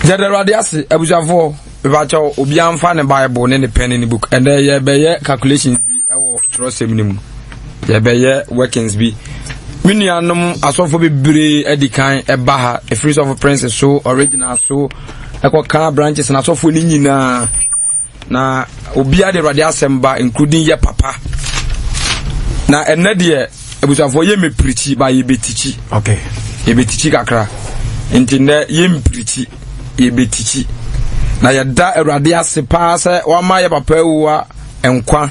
Jade Radiasi, Abujavo, Vacho, Obian fan a Bible, and a pen in the book, and there ye be calculations be our trust minimum. Ye be workings be. Minianum, as of be brave, Edikan, a Baha, a freeze of a princess, so original, so a car branches, and as of Nina. Na Obia de Radiasemba, including your papa. Na Enadia, Abujavo, ye me preachy by ye be teachy. Okay. Ye be teachy kakra. Intinde yim preachy. Ye be teachy. Na yada Radiase pass, one my papa enkwa.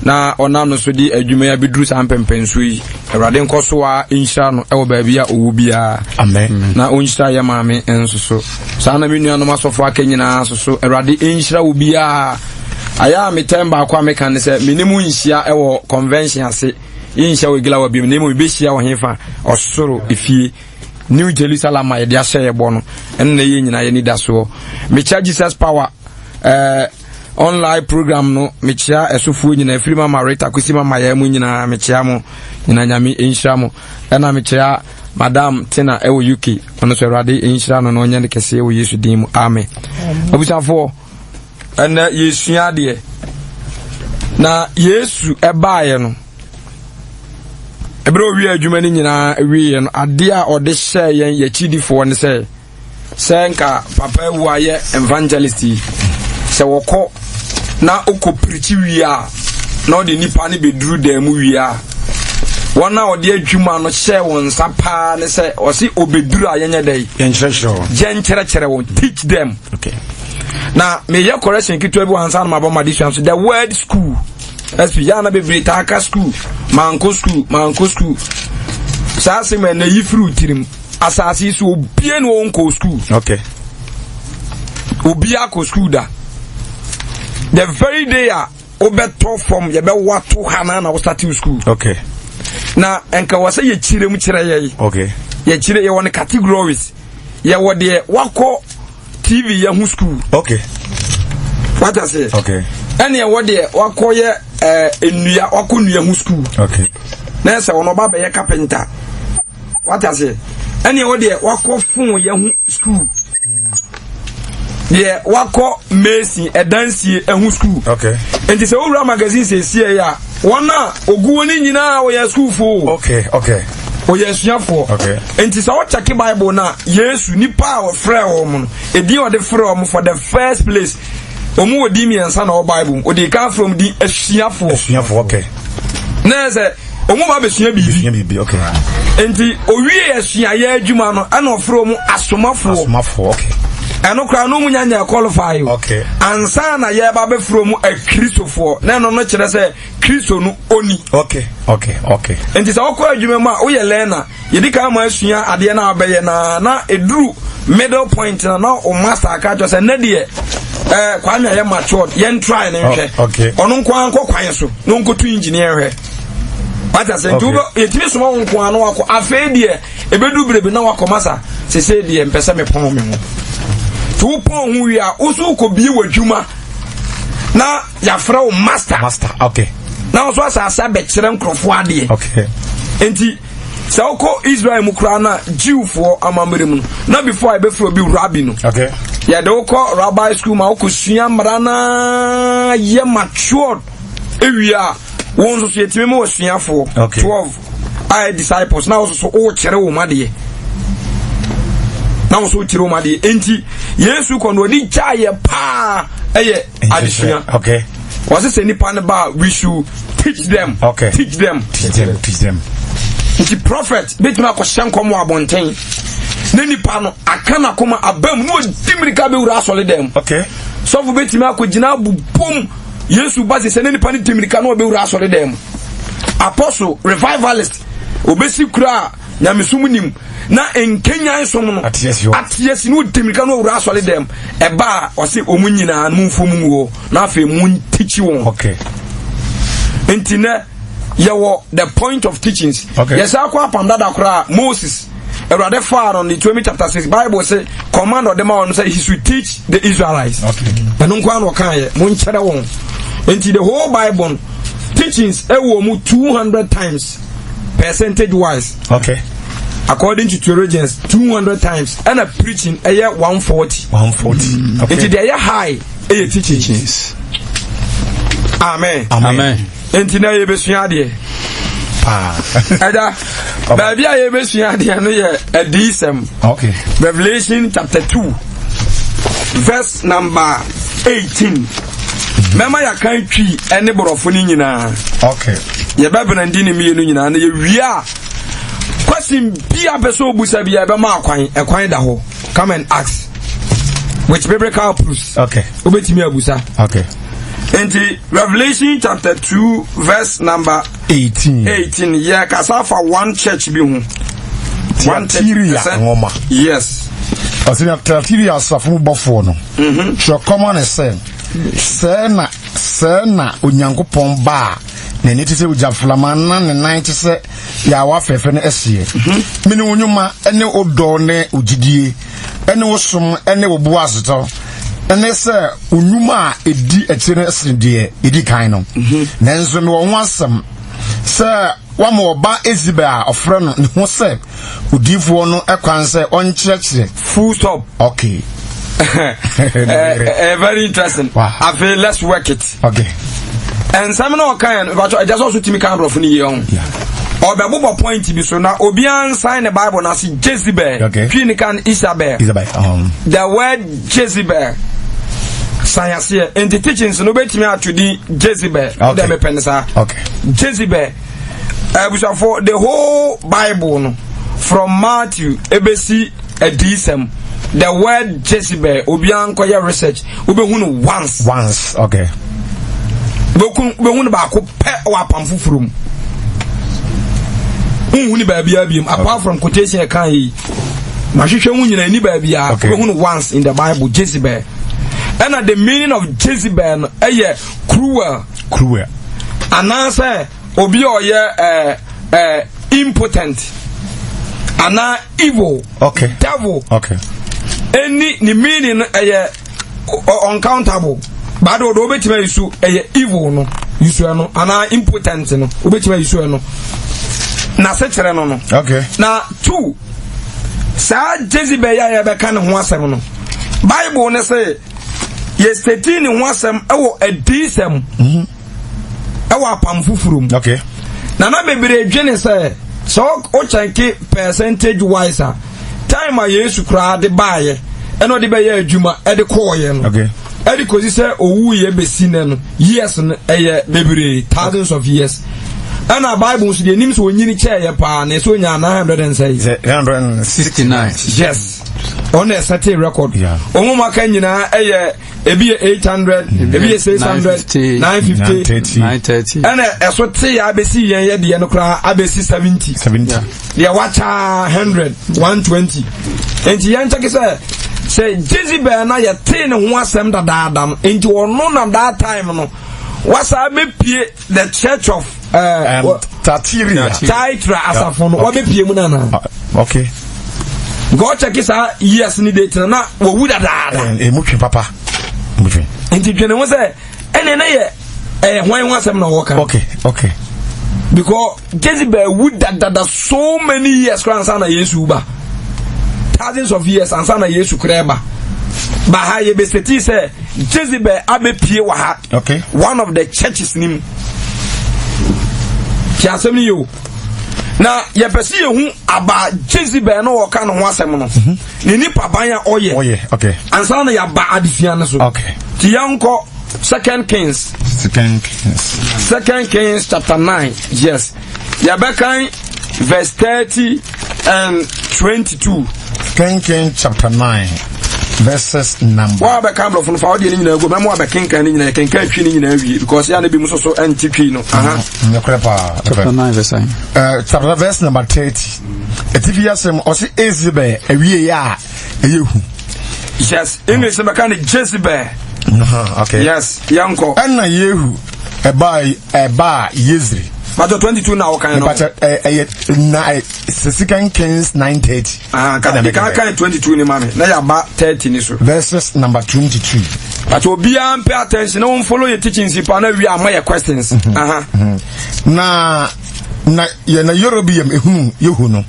Na onam so di adwuma ya bedru sampempensui Awurade nkoso a insha no e wo baabia owubia amen na onsha ya maame ensoso saa na menua no masofo akanyina soso Awurade insha wubia aya metemba akwa meka ne se menimu nhia e wo convention ase insha we gila wa bi menimu be hia wo hefa osoro efie New Jerusalem ma ye dia hye bo no enne ye nyina ye ni da so me charge Jesus power online program no mechia esofu nyina free mama Rita kusima mayamu nyina mechia mo nyina nyame enhira mo na mechia madam Tina ewo UK ono so Awurade enhira no no nya ne kese ewo Yesu din mu amen obusafo ena yesua de na Yesu ebaaye no ebro wi adwuma ni nyina wi no ade a ode hye yen yachidifo ne se senka papa ewo aye evangelist se woko na oko preach wia na odi nipa ne bedru da mu wia wona odi adwuma no hye won sapa ne se osi obedru ayenye dai yenkyerɛkyerɛ won teach them okay na me ye correction kitu bi hansa na mabɔ madisuan so the word school SP ya na be Britaka school manko school sa se me na yifru tirim asasi so obie no won school okay obia ko school da the very day obeto from ye be wato hana na wo start school okay na enka wase ye chirem chire ye okay ye chire ye won categories ye wo de wako TV ye hu school okay what I say okay ene ye wo de wako ye enua wako nua hu school okay na se wono ba be ye carpenter what I say ene ye wo de wako fun ye hu school yeah, wako Messi a dancy and school. Okay. And this old magazine says, yeah, one ogu ni nyina o ya school for. Okay, okay. O yes ya for. Okay. And this our check Bible na yes nipa o frɛ o e di o de frɛ o for the first place. Omu odi mi ansa na o Bible. O dey come from the asuafo. Asuafo, okay. Na say omu ba be sua bibi. Okay. Enti owie asua ya adwuma no ana o frɛ omu asomafo. Okay. Eno kra no munyanya qualify okay ansa na ye ba be from a Christopher na no kire se Christo no oni okay enti sa okọ adwuma ma wo ye learner ye di ka ma asua ade na abeye na eduru middle point na o master ka jo se na de kwa me ye matured ye try na nhwe okay ono nko anko kwan so no nko tu engineer hwe bata se ntubo ye timi so mo nko anu akọ afa de ebedu brebe na wakọ se de mpese me pon me ho tu pon hu ya usu ko bi wadwuma na ya fra o master okay na so asasa be kire nkrofo ade okay enti sa ko Israel mu kra na Jewfo amamere mu na before I be fra bi rabbi no okay ya de ko rabbi school ma ko sua mra na ye matured ewia won so yetime mo suafo 12 I disciples na so o kire wo made na so tiro ma de enti Yesu ko no di chaye pa eye adesua okay was say nipa ne ba we should teach them okay teach them nti prophet betima ko hyenkom wa bonten na nipa no akana koma abam no dimirika be wura asole dem okay so fu betima ko gina bubum Yesu ba se na nipa ne dimirika no be wura asole dem apostle revivalist obesi kura nyamesumunim na enkenya nsom no atiesi no demirika no wura asole dem eba o se omunyina no mfomu wo na afa mu teach won okay entine yawo the point of teachings okay. Yes akwa pandada kra Moses Erade far on the 20 chapter 6 Bible say command of them on say he should teach the Israelites okay eno kwa no kan ye mo nkyere won enti the whole Bible teachings ewo mu 200 times percentage wise okay according to theologians 200 times and a preaching 140 okay. It is high teachings. Amen. Enti na yebesua de ada baby a yebesua de no ye adisem. Okay. Revelation chapter 2 verse number 18. Mema ya kan twi ene borofo ni nyina. Okay. Ye ba brandi ni mienu nyina na ye wia question bia beso busa bia be ma akwan da ho. Come and ask which biblical proofs. Okay. Obetimi abusa. Okay. Enti Revelation chapter 2 verse number 18. Yeah, kasafa one church bi hu. One ngoma. Yes. Asina Tiatira asafu bofo no. So common say na onyankopon ba na ni tise ujaflama na ne 90 se ya wa fefe no ehie. Mini onwuma ene odo ne ogidie ene wosom ene wo boaseto ene se onwuma edi ekire esinde edi kan no. Nanso me won asem se wa mo ba ezibe a ofre no ne ho se odifo no ekwan se onkyerekire full stop. Okay. Very interesting. Wow. I feel let's work it. Okay. And some no kind but I just also timi kan brofo ni yon. Yeah. Or be bobo point bi so na obian sign the Bible na si Jezebel. Okay. Clinical Isabel. The word Jezebel science here in the teachings no betimi atudi Jezebel. Okay. Me penisa. Okay. Jezebel. For the whole Bible no, from Matthew ebesi edisem. The word Jezebel obian koya research ubehunu once. Okay. Behunu ba ko pe wa pam fufurum. Unhuni ba bia biem apart from quotation kan yi. Mahwehwe unyina ni ba bia behunu once in the Bible Jezebel. And the meaning of Jezebel no cruel. Ananse obi oye impotent. Ana evil. Okay. Devil. Okay. Any the meaning uncountable. But do obetima isu evil no. Isu no ana impotent no. Obetima isu no. Na sechere no. Okay. Na 2. Sa Jezebel ya be kan ho asem no. Bible ne say yesterday ni ho asem ewo adisem. Ewo apam fufurum. Okay. Na bebre dwene say so o chanke percentage wise time a Yesu kra de baaye eno de be ya adwuma e de koye no. Okay. E de kozi say owu ye besi ne no years no eye bebre thousands of years. And our Bible so the names when you chair pa na so nya 969. Yes. On a certain record. Yeah. Omuma kan nyina ebi 800, ebi 600, 950, 930. And so say abesi yen ye no kra abesi 70. They watch 100, 120. And yen check say Jezebel na ye tin ho asem dadaadam enti ono na that time no was I be the church of Tiatira asafo no obe pie mu na. Okay. God check is years ni date na wo wu dadaada mutwe papa mutwe enti dwene wo say ene na ye hwan asem na wo kan. Okay. Because Jezebel wu dadaada so many years kransa na Yesu ba. Thousands of years and sana Yesu kreba. But how you be say Jezebel abepie wa ha. Okay. One of the churches nim. Kiasemi yo. Na ye pesi hu aba Jezebel no wo kan ho asem no. Ni nipa ban ya oye. Okay. And sana ya ba adifia no so. Okay. Ti yanko 2 Kings chapter 9. Yes. Ya be kan verse 30 and 22. 2 Kings chapter 9 verses number. Wa be kam from fa odi ni nyina go memo be kenkan ni nyina kenkan twi ni nyina wi because ya na bi muso so anti twi no. Chapter 9 verse number 30. Etifia sem o se Jezebel awie ya eyehu. Yes, English be kan Jezebel. Okay. Yes, yanko. Anna yehu eba Yezri. But 22 now can but 2 Kings 9:30. Can 22 ni mame. Na ya ba 30 ni so. Verses number 23. But obian pay attention, no follow your teachings if na we are my questions. Na na ye na Eurobium ehunu yehu no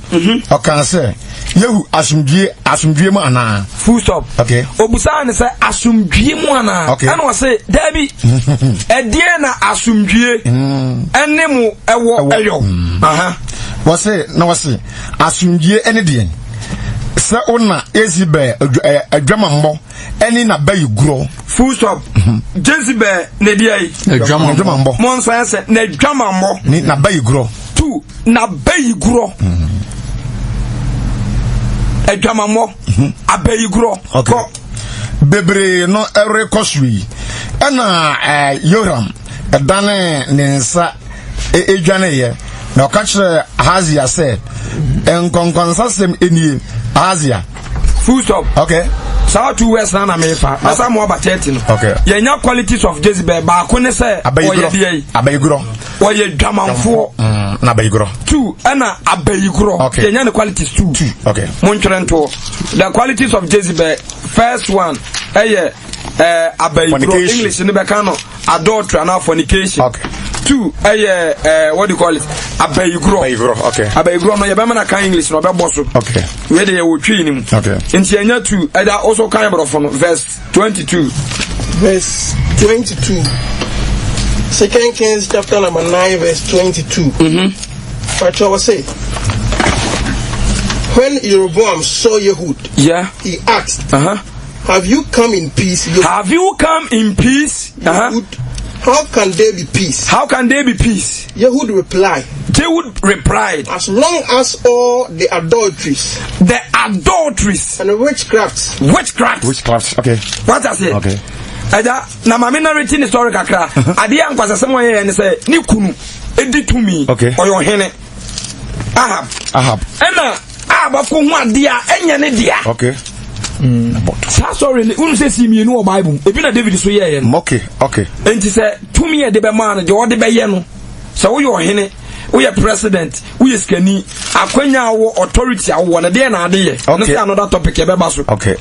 o kan say yehu asumdue mu ana full stop okay obusa ne say asumdue mu ana ana o say dabi edie na asumdue ene mu ewo aha wo say na wo say asumdue ene de se ona ezibe adwamambo ene na bayiguro full stop jezibe ne dia adwamambo mon so say na adwamambo ni na bayiguro tu na bayiguro adwamambo abayiguro okay bebre no erekoswi ena Yoram edane nensa edwane ye na okachre Ahazia said enkonkonsa enie Ahazia full stop okay so 2 words na mefa asa mo about 30 no okay yenya qualities of Jezebel ba ko ne say abayiguro oye dwamanfo na abayiguro 2 ana abayiguro yenya the qualities 2 okay montrento the qualities of Jezebel first one abayiguro English ni be kan no adultery and fornication okay 2 what do you call it abayiguro okay abayiguro no ye be na kan English no be boso okay we dey wo twi ni okay enti enya 2 either also kan brofo no verse 22 2 Kings chapter number 9 verse 22 what I was say when Jeroboam saw Yehud he asked have you come in peace Yehud? Have you come in peace Yehud, how can there be peace? Yehud replied, as long as all the adulteries and the witchcrafts okay what I say okay ada na ma minority ni story kakra ade ankwasa sem oye ne say ni kunu editumi oyo hene ahab ena abafo hu ade a enye ne dia okay sorry unu se si mienu o Bible ebi na David so ye no okay enti se tumi e de be man de o de be ye no se wo yo hene wo ye president wo ye skani akwanya wo authority awo na de na ade ye no say another topic e be ba so okay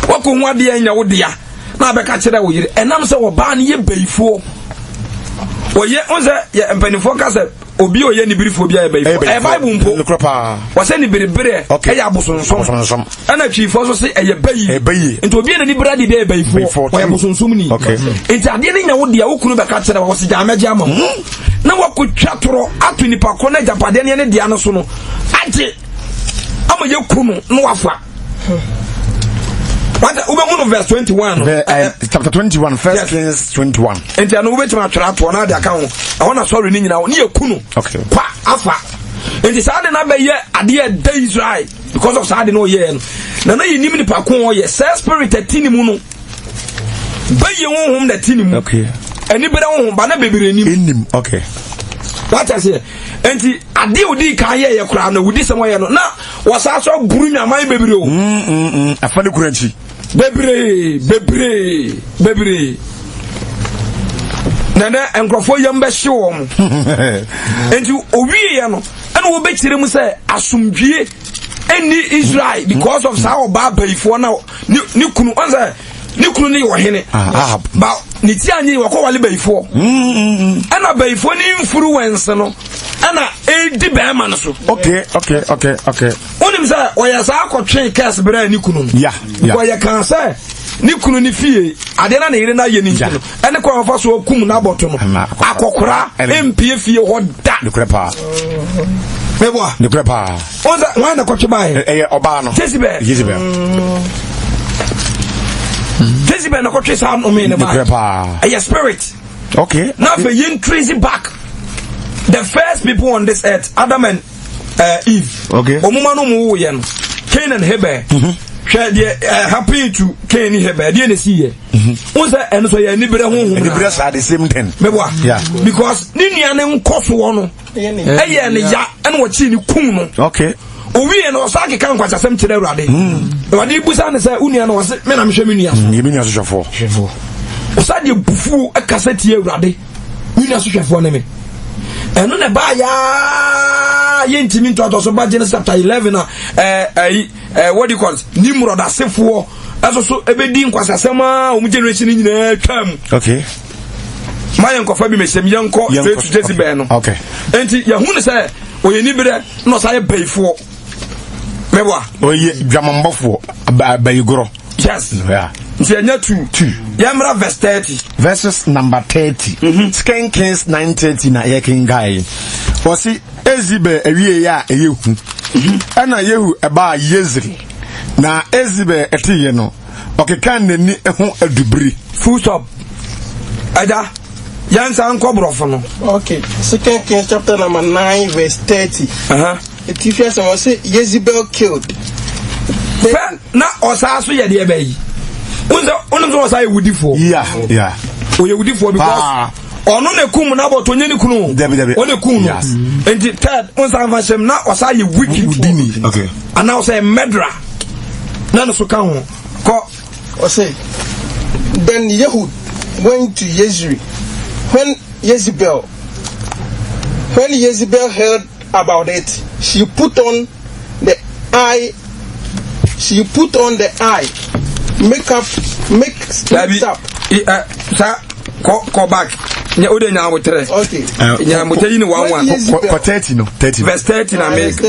wo ko hu ade enya wo dia na be ka kire wo yire enam se wo ba ne ye beifo wo ye onze ye empanifo ka se obi oye ni birifo bia e beifo Bible mpo wo se ni biribire e ya bosonsom ana twifo so se e ye bayi enti obi na ni bradi bia e beifo wo ye bosonsom ni enti ade ne nya wo dia wo kunu be ka kire wo se jameje ama na wo ko twatoro atu nipa ko na japade ne dia no so no age ama ye kunu no wafa what we verse 21 chapter 21 first Kings 21 enti anu we tima twara to na de aka ho I want sorry ni nyina ne yakunu okay kwa afa enti saade na be ye ade e da Israel because of saade no ye no na yinim ni pa ko ye spirit atinimu no ba ye honhom da tinimu okay ani bere honhom ba na bebere nim okay what I say enti ade odi kan ye kura na wudi sem ye no na wasa so buru nyaman bebere o afane kuranchi bebre nana enkrofo yamba hyewo mo enti owie ye no ana wo bekire mu se asumdwie eni Israel because of sao ba baifo na ni kunu onza ni kunu ni wo hene ba ni ti anyi wo ko wale baifo ana baifo ni influence no ana edi ba ma no so okay onim say oya sa akotwe case bra ni kunu ko ya kan say ni kunu ni fie ade na yire na ye ni kunu ene ko afa so kum na boto no akokora empie fie ho da ni krepa meboa ni krepa onza wan na kotwe bae oba no Jezebel na kotwe sa no me ne bae a spirit okay now for you trace back the first people on this earth Adam and Eve okay omuma no mu wo ye no Cain and Abel happy to Cain and Abel dey na see ye onza eno so ye ni bere honhom ni bere sa the same thing meboa because ni nua ne nkoso wo no eye ne ya eno wo chi ni kum no okay owie no so akeka nkwacha sem kire Awurade Awurade busa ne say unia no wose me na mhwe me nua ye me nua so hwefo osade bufu akasati Awurade unia so hwefo ne me eno ne ba ya ye ntimi ntoto so ba Genesis chapter 11 what do you call it Nimrod asefo eso so ebedi nkwasasema omu generation nyina twam okay my uncle Fabi me sem yanko straight to Jezebel no. Okay. Enti ya hu ne say oyeni bere no say bayfo. Mewa. Oye dwamambofo bayigoro. Yes. Yeah. Nti anya 2. Yamra verse 30. Verses number 30. Second Kings 9:30 na ye king guy. Wosi Ezibe ewie ya eyehu. Ana yehu eba Yezri. Na Ezibe etiye no. Okeka nani ehu adubri. Full stop. Ada yansa anko brofo no. Okay. Second Kings chapter number 9 verse 30. The teachers say Jezebel killed. Na osaso ye de ebe yi. Unzo osai wudi for. Yeah. Oye wudi for because ono ne kum na but onye ne kunu. One kum. And the third unsa fashem na osai wicked. Okay. And now say murderer. Na no so kan ho. Ko o say then Yehud went to Jezreel. When Jezebel heard about it, she put on the eye makeup. Call back. Okay. Verse 30 na make.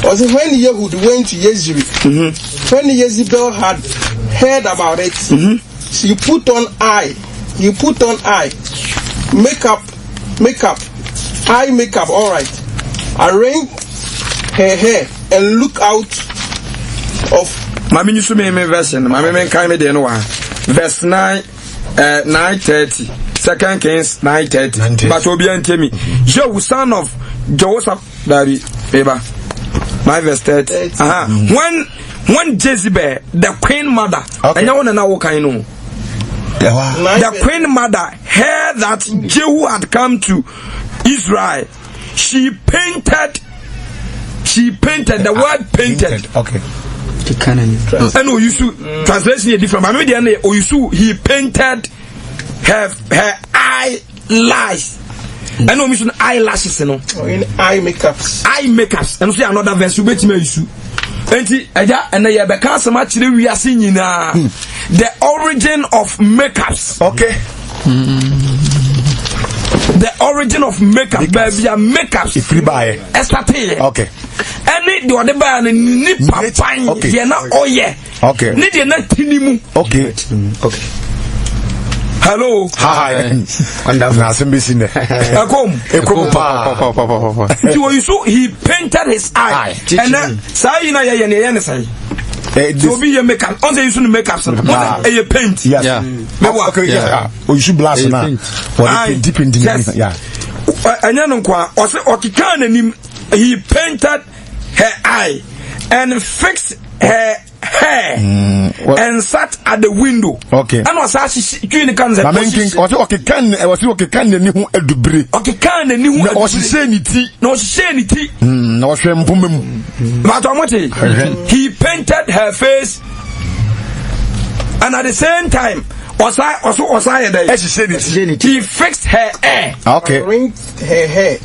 Also when Yehud went to Jezreel, when Jezebel had heard about it, he put on eye makeup, all right. Arranged her hair and look out of Mami you me version. Mami men kai me de no wa. Verse 9:30. Second Kings 9:30. But obi antemi. Jehu son of Joseph David Eba. My verse 30. When Jezebel, the queen mother, and you want to know what kind of the queen mother heard that Jehu had come to Israel, she painted the word painted. Okay. And translation is different. He painted her eyelash. And no mission eyelashes, you know. Eye makeups. And see another verse. You bet me issue. And I become so much we are seeing the origin of makeups. Okay. The origin of makeup, baby, makeups. If you buy it, okay. And the other buy ni papa, okay. Okay. Ni de na tinimu. Okay. Hello. Hi. Na sembisi ne. Ekom pa. He painted his eye. And then say na ye say. So be your makeup. On the use makeup. A paint. Yeah. Okay. Yeah. You should blast na. What deep in the yeah. Anya no kwa okika nanim. He painted her eye and fixed her hair and sat at the window. Okay. And was actually doing the cancer. I mean, can ni hu edubri. Okay, can ni hu. No, she say ni ti. No, she say ni ti. No, she mbumem. But he painted her face, and at the same time, he fixed her hair. Okay. Ringed her hair.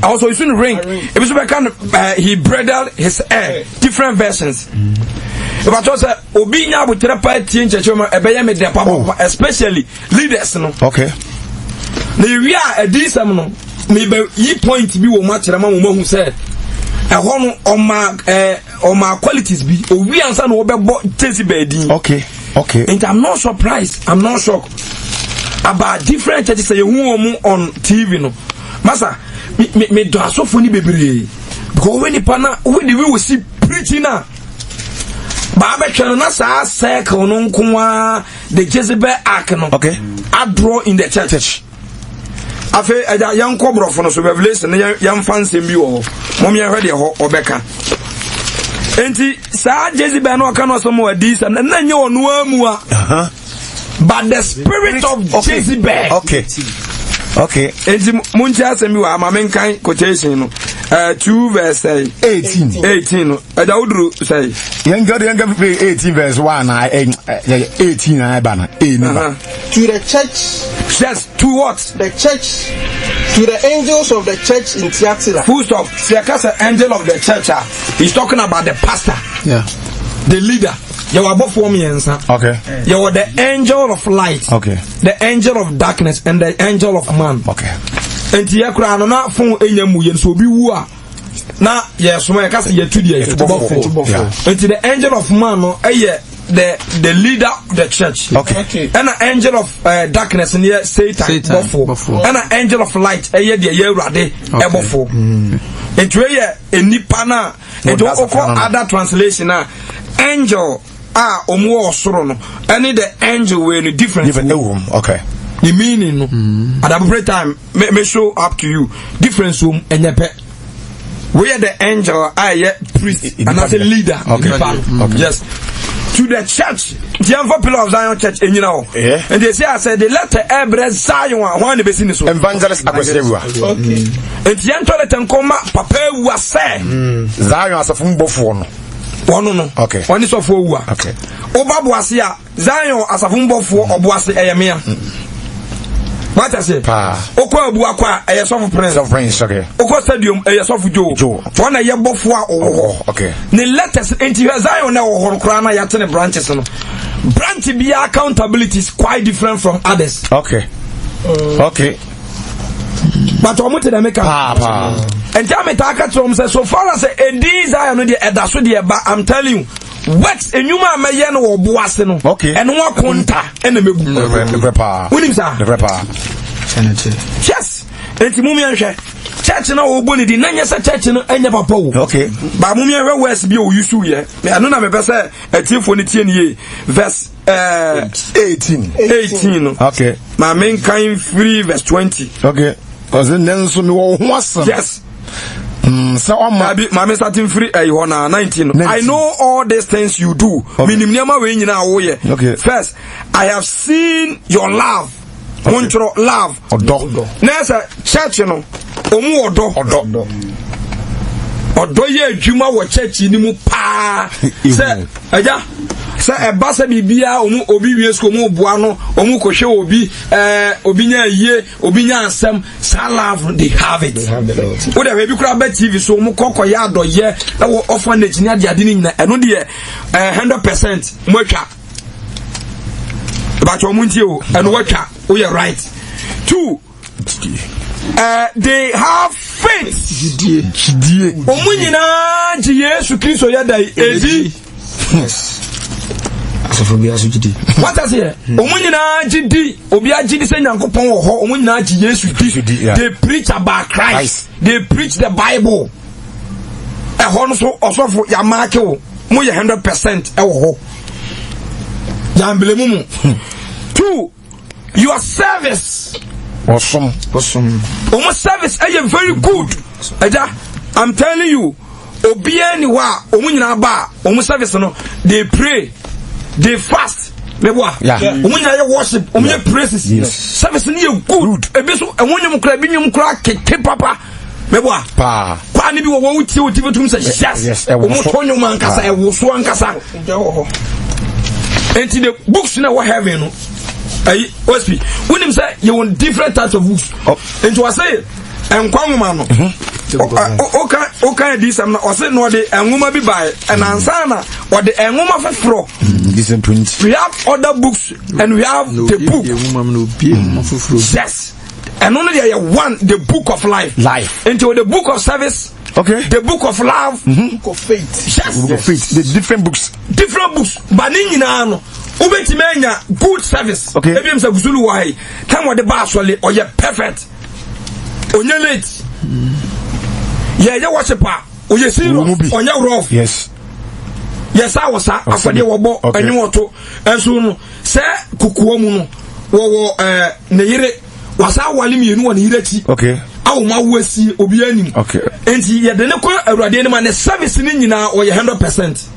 Also, he shouldn't ring. It was kind of he braided his hair. Different versions. But also, Obinya would especially leaders. Okay. We are a decent. Maybe ye point to be what much who said. A home on my qualities be. We answer no about Jezebel. Okay. Okay. And I'm not surprised. I'm not shocked about different churches say who on TV no. Master, me do so funny baby. Because when the we will see preaching now. Baba chana sa circle no nkoa the Jezebel ark no. Okay. I draw in the church. Afe aja yanko brofo no so revelation yan fancy bi wo. Mom ye hwe de ho obeka. Enti sa Jezebel no aka no so mo adis na nye onu amua. But the spirit of Jezebel. Okay. Okay. Enti munchi asemi wa amamenkan quotation no. 2 verse 18 no. Aja udru say. Yanga 18 verse 1 18 I bana. To the church. Yes, to what? The church. To the angels of the church in Thyatira. Full stop. See, I can't say angel of the church. He's talking about the pastor. Yeah. The leader. You are above for me, answer. Okay. You are the angel of light. Okay. The angel of darkness and the angel of man. Okay. And you are not from any muyen so be woo. Now, yes, so I can say you to the angel of man, the leader of the church. Okay. And an angel of darkness and here Satan. And an angel of light, a year the year rade, ebofo. And to a nipana, and to other translation, angel omo sorono. Any the angel were in different room. Okay. The meaning at every time may show up to you different room and your pet. We are the angel, priest, and as a leader. Okay. Yes. To the church, the unpopular of Zion Church, and you know, and they say, I said, the letter Ebre Zion, one the business evangelist Akwesewua. Okay. And the Antolet and Coma, Papa was said, Zion as a fumbo no. No. Okay. One is of Owa. Okay. Obabuasia, Zion as a fumbo for Obuasi Ayamia. What I say? Okwa Buakwa, a yes of prince. Okay. Okwa Stadium, a yes of Joe. One a year before. Okay. The letters into Zion now or Krana Yatan branches. Branch be accountability is quite different from others. Okay. Okay. But I'm to the maker. And tell me, so far as a desire, but I'm telling you. Works and you may know or boaseno. Okay. And one conta and the Williams yes. And to Mumia church now bonny the Nanya church and never po. Okay. But Mumia West be you sue ye. I don't have a person a team for the 10 year verse 18. Okay. My main kind 3 verse 20. Okay. Was it Nelson was yes. So I'm starting free 19. I know all these things you do. Okay. First, I have seen your love. Control love. Next, church, you know. Odo ye adwuma wo church ni mu pa se aja se e ba se bibia obi wiesko mu boa no omu kohwe obi nya yie obi nya ansem sa love they have it wo da bi kura ba TV so omu kokoya adoye na wo orphanage ni ade ni nyina eno de 100% mo atwa ba cho mu ntie o eno watwa o ye right. 2 they have faith. Omunyina ji Yesu Kristo ya dai edi. What does here? Omunyina ji di obi aji di se Nyankopon wo ho omunyina ji Yesu Kristo. They preach about Christ. They preach the Bible. E ho no so osofo ya mark wo mo ye 100% e wo ho. Jamble mu. 2 your service. Awesome. Almost service is very good. I'm telling you, Obiani wa omunyina ba almost service no. They pray, they fast. Omunyina worship, omunyina praises. Yes. Service ni good. Ebiso omunyina mukra binyum kra keke papa. Meboa. Pa. Kwa ni bi wo wuti tum say yes. Omutonyo mankasa e wo so ankasa. Enti the books na what heaven no. OSP, when him say you want different types of books. And to say, and Kwamano, okay, this I'm not say no, the Anguma be by and Ansana or the Anguma for fro. We have other books and we have the book. Yes, and only one, the book of life. Into the book of service. Okay. The book of love, book of faith. Yes. Book of faith. The different books. But no. Ubetimenya good service. Okay. Maybe I'm saying Zulu why. Time what the boss or you're perfect. Or you're late. Yeah, you watch a part. Or you see on your rough. Yes. Yes, I was after the wabo and you want to. And so say Kukuomuno. Neyere was our Walim you know and okay. Our Mawesi Obianim. Okay. And he had the Radian man service in now or 100%.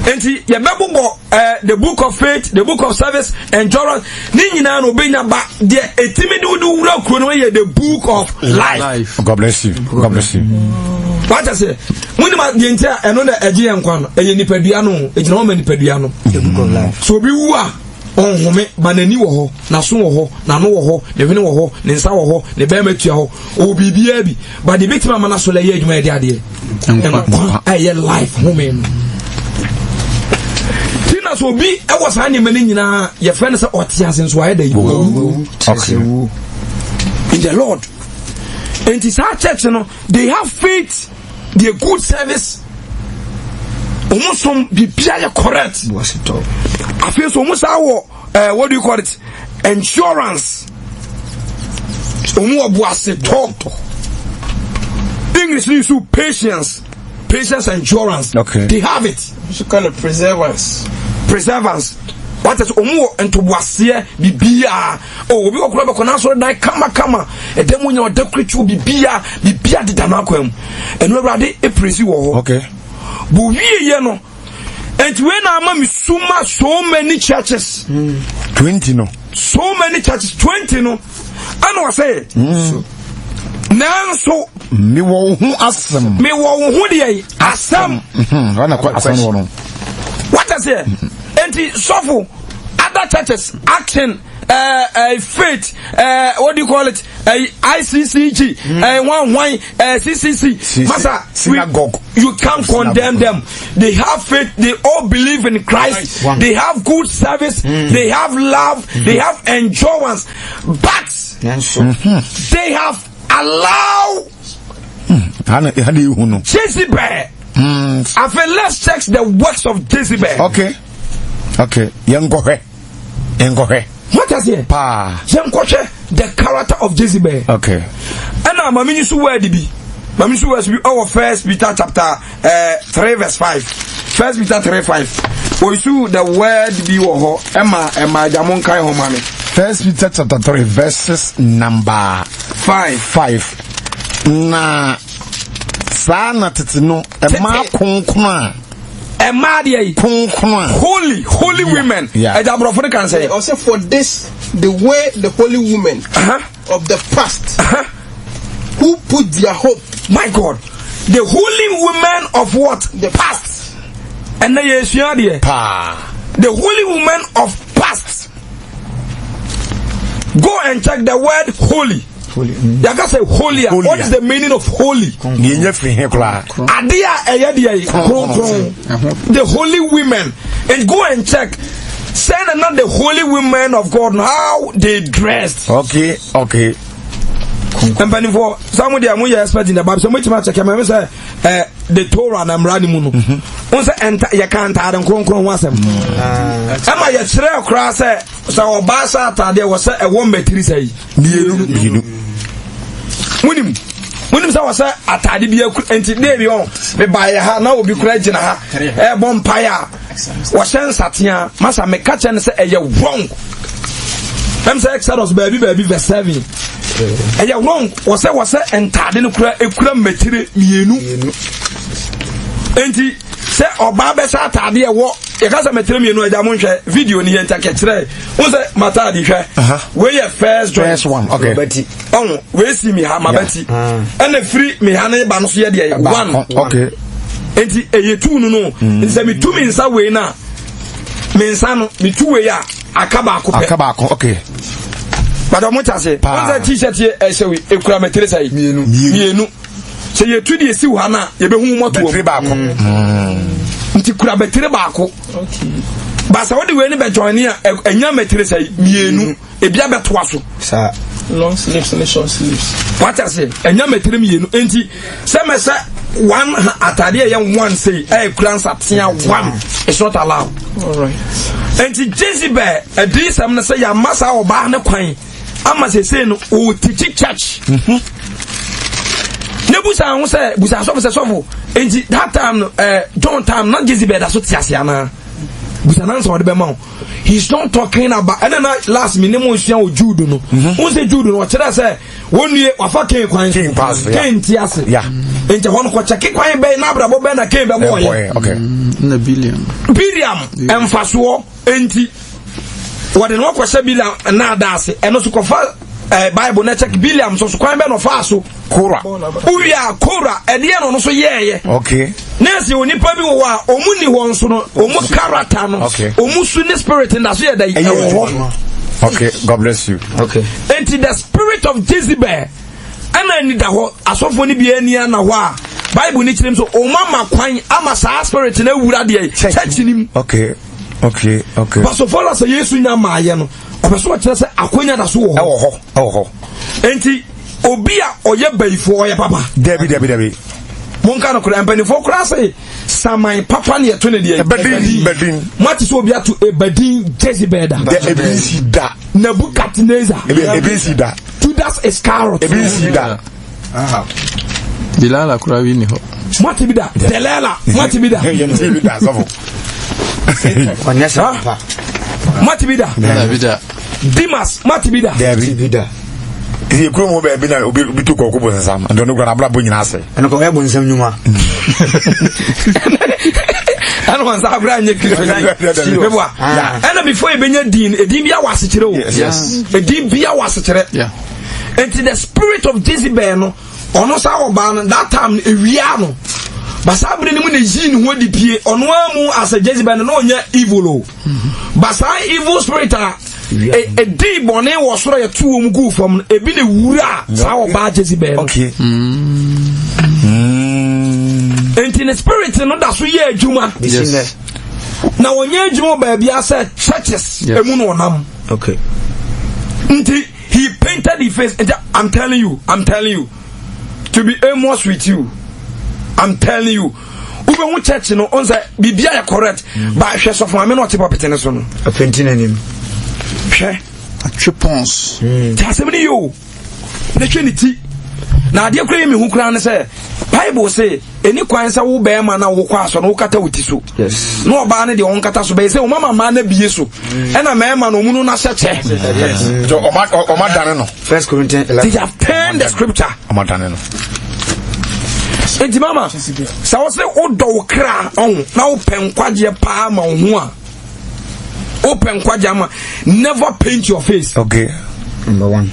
And the book of faith, the book of service, endurance. Nina no benya ba the the book of life. God bless you. God bless you. What I say? When ma the entire another eji enkwan e nipaduano e gina o ma nipaduano the book of life. So bi wu a onhome banani wo ho na so wo ho na no wo ho ne hwene wo ho ne nsa wo ho ne ba matua ho o bibia bi but the victim man so le ye adwuma e de ade enkwan aye life home. whereas obi e was any many nyina your friend say otias nso aye da yi okay in the Lord. And it's our church, they have faith, they are good service. Almost some be correct. I feel so almost our what do you call it? Insurance. English is patience. Patience and endurance. Okay. They have it. You call it perseverance. Perseverance. What is omo into wasie bibia oh obi okura be kona so dai kama edemu nya odakrichu bibia de danakwam enu awrade epresi wo ho okay bu wiye no and when am me suma so many churches 20 no so many churches 20 no and was say nanso me wo hu asem de asem wana kwa asem no what is it and suffer other churches acting faith what do you call it ICCG CCC Master synagogue you can't condemn them. They have faith, they all believe in Christ, they have good service, they have love, they have endurance, but they have allowed Jezebel. I feel let's check the works of Jezebel. Okay What is it? The character of Jezebel. Okay. And now, Mamini Suwa Dibi. Mamini Suwa Dibi. Our 1 Peter chapter 3 verse 5. 1 Peter 3:5. We see the word be wo Emma Jamon Kai Homami. 1 Peter chapter 3 verses number 5. Na sana tetino Emma kunkuna. Holy women. Can say also for this the way the holy women of the past who put their hope, my God, the holy women of what? The past. And the holy women of past. Go and check the word holy. You can say holier. What is the meaning of holy? The holy women. And go and check. Send another the holy women of God how they dressed. Okay. And for some of them we are expecting the Bible. So much check say the Torah and Amrani Munu. Once enter you can't add and kron was am I a trail cross so Basa there was a woman say Munim say was atade bi enti dey bi on me buy ha na obi kura gina ha bonfire was satia masa me catch and say e wrong them say Exodus baby verse 7 e wrong was entade no kura ekura metire mienu enti say oba be sa atade e wo e ka say metire mienu eja mo nhwe video ni yenta kekere wo say matade hwe we ye first one okay on we see me ha mabati and free me ha na ba no so ye de one okay enti eye tu no nse me tu me nsa we na me nsa no me tu we ya akaba akopɛ okay but omo chase on t-shirt ye esewi ekura metere sai mienu se ye tu de esi wo ha na ye be hu moto wo nti kura metere baako okay basa wo de we ni be join ya enya metere sai mienu ebia beto so sa long sleeves and short sleeves what I say enya metere mienu enti se me se one atade ye one say kura nsatia one it's not allowed. All right. Enti Jezebel adisam na say ya masa oba ne kwan ama say no o teach church nebusa ho say busa so enti that time John time not Jezebel that so tiasia na busa nan so de be ma he's not talking about and then last minute mo sua o Jude no who say Jude no kira say wonue wafa ken kwan ken tiase enti hono ko check kwan be na brabo be na ken be boy okay na Biliam emfaso enti wade no kwese Biliam na adase eno so kofa Bible na check Biliam so kwan be no fa so Kora uya Kora ede no so yeye okay nesi onipa bi wo a omu ni won so no omu character no omu su ni spirit na so ye dai okay God bless you okay enti the spirit of Jezebel ana ni da ho asofo ni bi ania na ho a Bible ni kirem so o mama kwan ama sa spirit na wura de church nim okay Okay. But so far as Yesu nya maaye no, obeso kire se akonya da so wo. Ewo ho. Enti obi a oye bayifo oye papa. Debi. Monka no kura empanifo kura se saman papa ne yeto ne de Ebedin. Mati so obi ato Ebedin Jezebel da. Ebinsi da. Nebuchadnezzar. Ebinsi da. Judas Iscariot. Ebinsi da. Bilala kura wi ni ho. Mati bi da. Delela. Mati bi da. Yensi bi da so. Onyesha papa. Mati bi da. Dimas Mati bi da. Debi bi da. Ti ekuru mo be bi na obi to kokubo nsam. Ndo no gura bla bo nyina ase. Eno ko ebo nsam nyuma. Ano wansa abra nye Kristo nyi. Beboa. Ena before ebenya din bia wase kire o. Yes. Edin bia wase kire. Yeah. And the spirit of Jezebel no ono sa oba no that time ewia no. Basa abre ni mu na yin ho di pie ono amu as a Jezebel no onye evil o. Basa evil spirit a day bone wo soro ye tuo mu gu fam no ebi ne wura sa oba Jezebel. Okay. And in the spirit no da so ye adwuma. Yes. Na onye adwuma ba bia say churches emu no onam. Okay. Nti he painted the face and I'm telling you to be almost with you. I'm telling you ube hu church no on say bibia ya correct ba hwe so fama me no otipa petene so no A painting anim. hwe Je pense. ta se me yo na hwe ni ti na ade kura me hu kura ne say Bible say eni kwan say wo be ma na wo kwa so no wo kata wuti so. Yes. No oba ne de on kata so be say o mama ma na bie so e na me ma no mu no na hyeche. Yes. So oma dane no. 1 Corinthians 11. They have turned the scripture. Oma dane no. Enti mama sa wo se wo do kra on na wo penkwaje pa ma ho a open kwaje ma never paint your face. Okay. Number 1.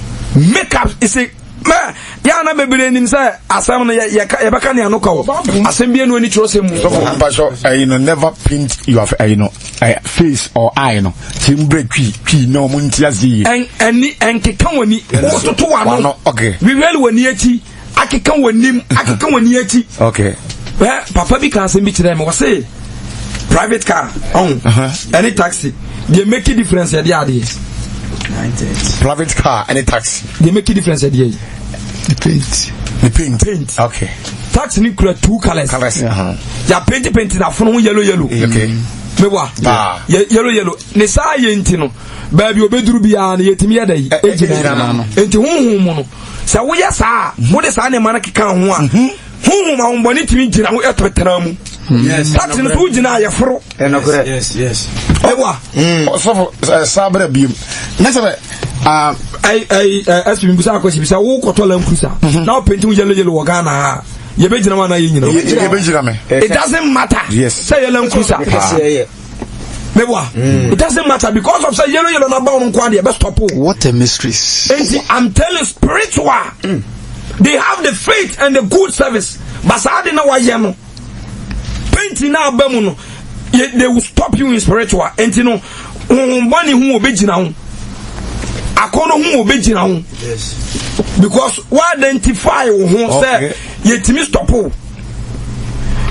Makeup is a ma ya na bebere nim say asam no ye beka ne anoka wo asem bia no ani tro sem So you know never paint your face or eye no timbre twi no muntiazi en keka wani wo toto wa no. Okay. We really wani ati akeka wani ati. Okay. Papa bi kan asem bi kire me wo say private car on any taxi they make a difference at the ade. Private car, any taxi. They make a difference at the age. The paint. Okay. Taxi need two colors. Ya paint na phone yellow. Okay. Mewa. Yellow. Ne sa ye nti no. Ba bi obeduru bia na yetimi ya dai. Ejina no. Enti honhom no. Sa wo ya sa, wo de sa ne ma na keka ho a. Honhom ma mboni timi gina ho etotena mu. Yes. Taxi no tu gina ya foro. Yes. Mewa. So sabre bi. Na sabe as we busa akwesi bisa wo kotola nkusa na o painting yellow wo Ghana ha ye be gina ma na ye nyina ye be gina me it doesn't matter. Yes. Say yellow nkusa mewa it doesn't matter because of say yellow na ba on kwa de be stop. What a mystery. And I'm telling spiritual they have the faith and the good service but sa de na wa ye no painting na ba mu no they will stop you in spiritual and you know mbani hu obegina ho akono hu obegina ho. Yes. Because we identify who say yetimi stop o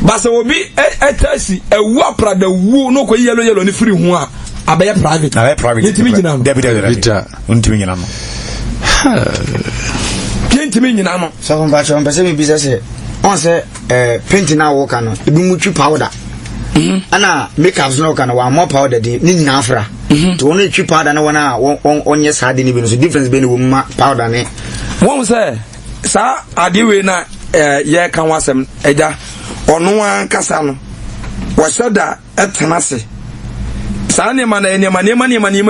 but say obi etasi ewu apra da wu no ko yellow ni free hu a abaye private yetimi gina no David untimi gina no yetimi gina no so from bacho on person bi say on say paint na wo ka no ebi mu twi powder ana makeups no ka no wa more powder de ni nyina afra to won twi powder na wona onye sade ni bi no so difference be ni wo ma powder ne won say sa ade we na ye kan wasem eja ono an kasa no wo soda etenase sa ne ma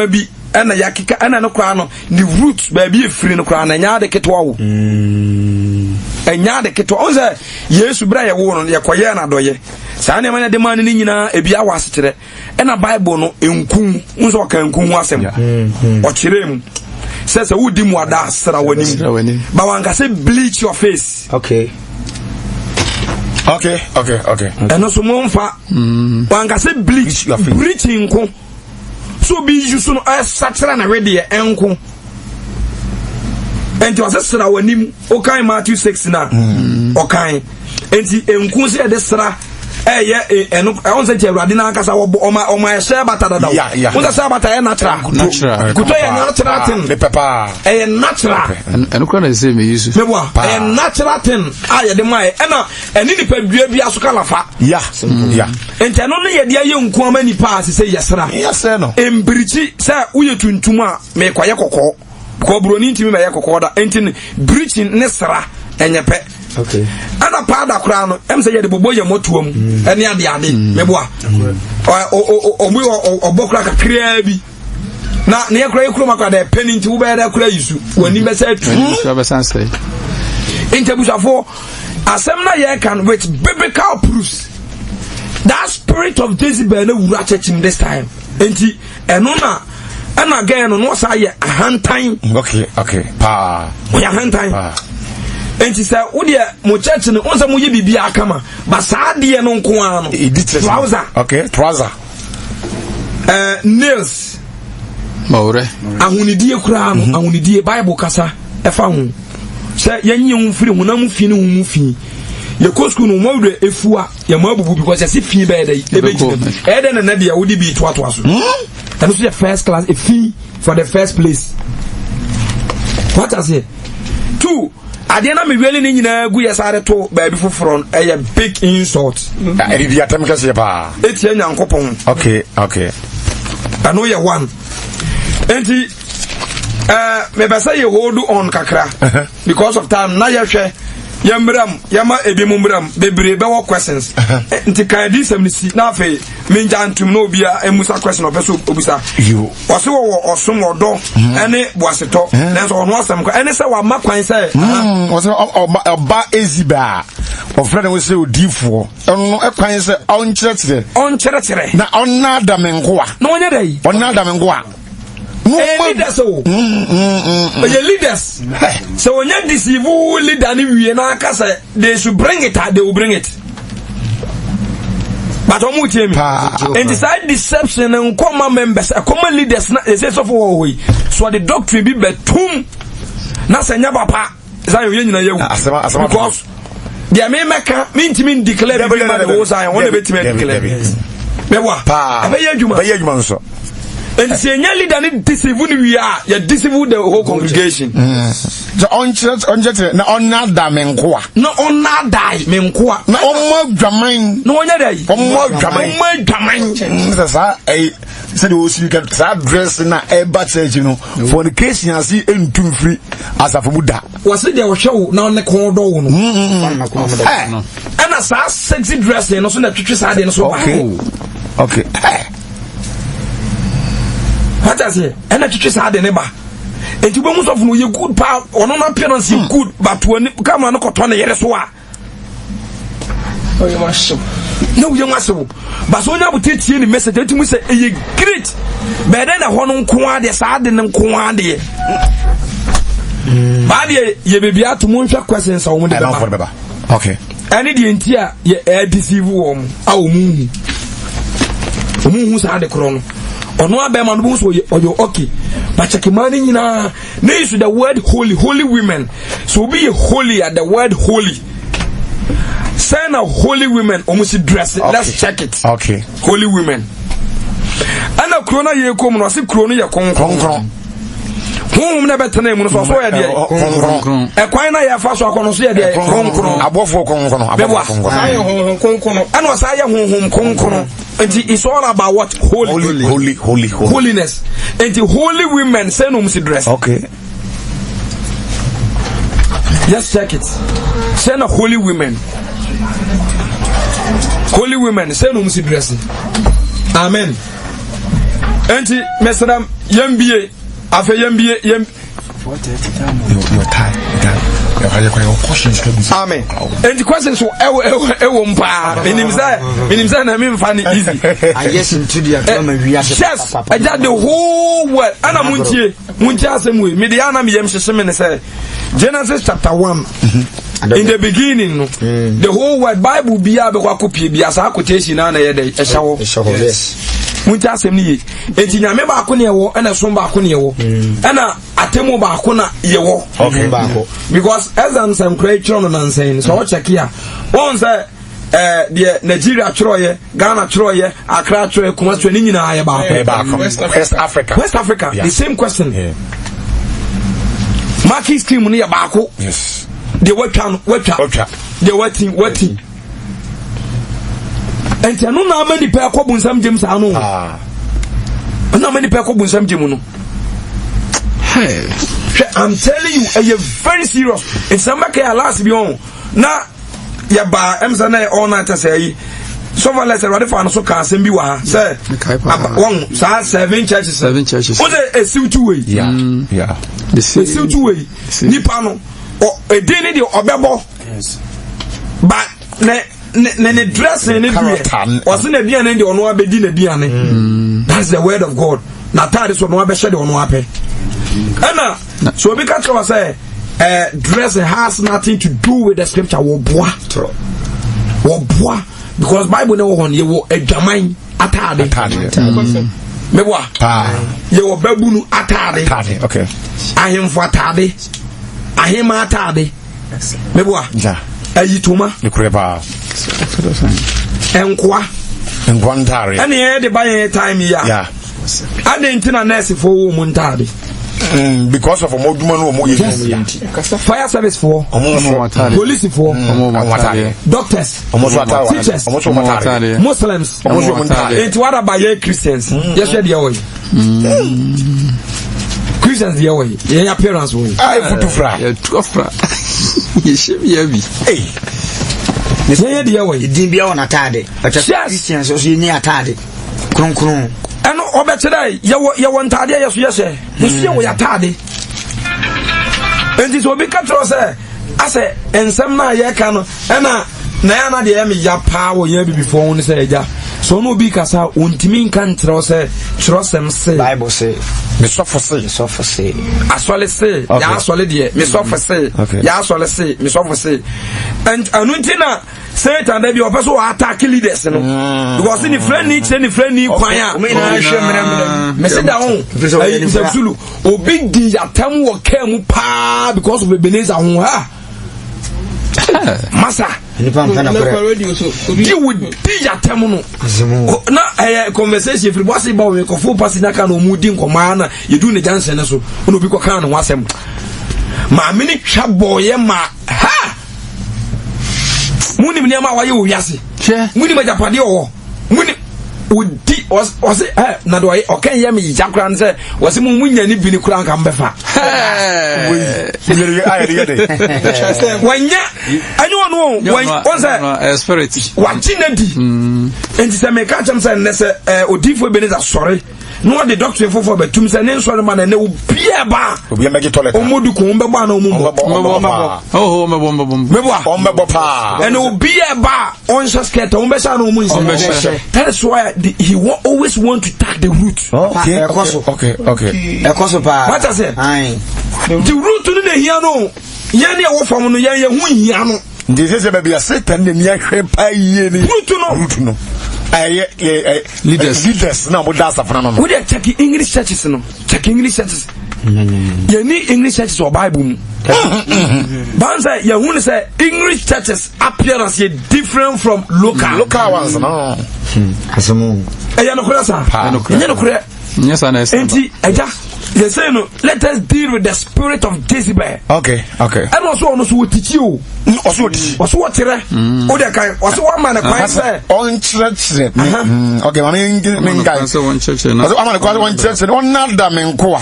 bi ana yakika ana no kwa no the roots ba bi efiri no kwa na nya de ketwa wo enya de ketwa on say Yesu bra ye wo no ye koye na doye sa ne ma de man ni nyina ebi awase kire na Bible no enkun nso ka enkun asem o kire mu says wudi mu ada asra wani ba wanka say bleach your face. Okay. Eno so mo mfa wanka say bleach your face bleaching ko so bi yusu no satra na ready enko enti was sra wani mu o kan Matthew 6 na o kan enti enku say de sra eno on say Awurade na akasa oma share bata dada wo say bata e natural kuto ye natural thing le papa natural eno kwa na say me use me boa natural thing aye de mai ena eni nipa dua bi asoka lafa enti eno no ye de aye nku ama nipa asese yesra no embirichi say uye tuntum a me kwaye kokko ko broni ntimi me ye kokko da enti breaching ne sra enyepe. Okay. Ana pada kura no em se ye de bobo ye motuom ene ade meboa omu obokura kakra bi na ne kura ye kura makwa da peni nti wo be da kura yisu wani be say tu so be san say intebusafo asem na ye can with biblical proofs that spirit of Jezebel na wura church this time enti eno na ana again no sa ye ahantan okay pa we ahantan enti say wo de mo church no onza mo ye bibia akama ba saa de no nko an no trouser nails maure ahunidie kura no ahunidie bible kasa efa ho say yenye mfiri honam fi ne ho fi ye kosku no mo de efua ye mo abubu because se fi be dey ebe na de wo de bi to so and so the first class a fee for the first place what I say two ade na me wele ni nyina gu yesare to ba bi foforo a big insult eri dia tem ka se pa etie nyankopon okay ano ye one enti me be say you hold on kakra because of time na ye hwe yambram yama ebimumram bebre be wo questions enti kan di semnisi na fe me njantum no bia emusa question opeso obusa you wose wo osom odo ene boaseto nenso ono asem ko ene se wa makwan se wose oba eziba ofrede we se odifo eno ekwan se onkyerere na onada menkoa na onye dai onada menkoa leaders leaders so when you deceive leader ni wie na aka they should bring it they will bring it but omu temi and decide deception and common members common leaders na they say so for we so the doctrine be betum na senya papa Zion ye nyina yewu because dia me meka me ntimi declare be na the Zion won be timi declare be wa be ye adwuma nso. And say leader need deceive we are you deceive the whole congregation. The on church na onada menkoa. No onada menkoa. Na omo dwaman. No onya dai. Omo dwaman. Sa said o si ka sa dress na e ba church no. Fornication asi entum free asafomuda. Was it there was show na on the corridor no. And as a sexy dress no so na twetwe sa de no so. Okay. What I say? And I teach had the neighbor. And you almost of you good power or no appearance good, but when you come on a cotton, yes, what? Oh, you must show. No, you must show. But when I would teach you the message, that you say, great. But then a honor quad, yes, I didn't quad. But ye be out to Muncha questions or whatever. Okay. I need the entire ye deceive woman. Our moon. Who's had the crown. Ono abema no so oyo okay but chekimani nyina na use the word holy women so be holy at the word holy say na holy women almost dress it. Okay. Let's check it. Okay. Holy women ana krona ye kom no se krono ye konkron hum na betena mu no so ya de konkron e kwan na ya fa so akono so ya de konkron abofo konkron ayo konkron ana sa ya hum konkron. It's all about what? Holiness. And the holy women say no must dress. Okay. Just check it. Say no holy women. Holy women say no must dress. Amen. And the Messadam Yambie after Yambie You're tired. Amen. And the question so mpa minimza na me mfa ni easy. Yes into the yes, I just the whole world ana muntie asem we mediana me yem hyehye me say Genesis chapter 1 in the beginning the whole world Bible bia be kwa kopie bia sa quotation na ye dey ehyawo yes muntie asem ni ye enti nyame ba ko ne wo ana som ba ko ne wo ana atemu ba ko na ye wo okay because as I'm some creature on nonsense so check here one say the Nigeria Troye, Ghana Troye, Accra Troye, Kumasi ni nyina aye ba. West Africa. West Africa. Yeah. The same question. Yeah. Marking scheme ni ya baako. Yes. The wetcha. The wetting. And I know how many people are called some James. I know. How many people are called some James? Hey, I'm telling you, you're very serious. If somebody can last beyond now, ya ba emsana all night say. So far, let's say, for so can send you say, one, 7 churches. 7 churches. What's a suit way? Yeah. The suit way. Nipano or a dinner or bebo. Yes. But ne dress in it was in a diane or no abedin diane. That's the word of God. Natari so no abeshed or no ape. Anna, so because I say, dress has nothing to do with the scripture. Because Bible no one you will a jamine atade. Mebwa. You will babunu atade. Okay. I am for atade. I am atade. Mebwa. Ayituma. Nikureba. Enkwa. Enkwantare. Any the buy time here. Yeah. I didn't know nurse for woman tardy. Because of a more fire service for police for doctors, teachers, Muslims, it's what about Christians? Yes, the way. Christians the way. Your appearance way. I put to fry. You should be heavy. Hey. Say the way. It didn't be on a tardy. But Christians also near tardy. Krum. And over today, you want tardy, yes, you see what you're tardy. And this will be control, sir. I say, and some now, yeah, can, and now, the enemy, your power, you before only say, yeah. So no big as how untimin can trust them say. Bible say, me suffer say. As well as say, ya solid ye, me suffer say, ya solid say, me suffer say. And Anuntina say that they be a person who attack leaders, you know. Because any friend need choir. Me say that Zulu, o big D ya tell what came pa because of Ebenezer ha. Massa. You would be a temuno. Now, conversation if it was about me, for passing a can of mooding command, you do the dance and so, who be can and was him. My mini chap boy, ma ha! Mooney, why you yassi? Mooney, my Japadio. Mooney would was it? Not why, or can you me? Jack Ran said, was a moon and if you couldn't come befa. When ya, I don't know when was a spirit watching it. And to make catch them say, or deep for Benita, sorry. No, the doctor for but to say, name sorry man, and they will be a bar. We make it toilet. Omodukumba, no more. And it will be a bar on Sasket, on Bessano. That is why he always want to tag the root. Okay. What I said? The root to the Yano. Yani from Yano. This is a baby a Satan, the root to know. Leaders now, but that's a phenomenon. Would you check English churches? No, check English churches. You need English churches or Bible. Banza, you want to say English churches appearance different from local ones. No, yes, I know. They say no. Let us deal with the spirit of Jezebel. Okay. And also what teach you. Also what tire. Also one man a say on church. Okay, I mean guys. So one church. I'm gonna call one church. One nada menkoa.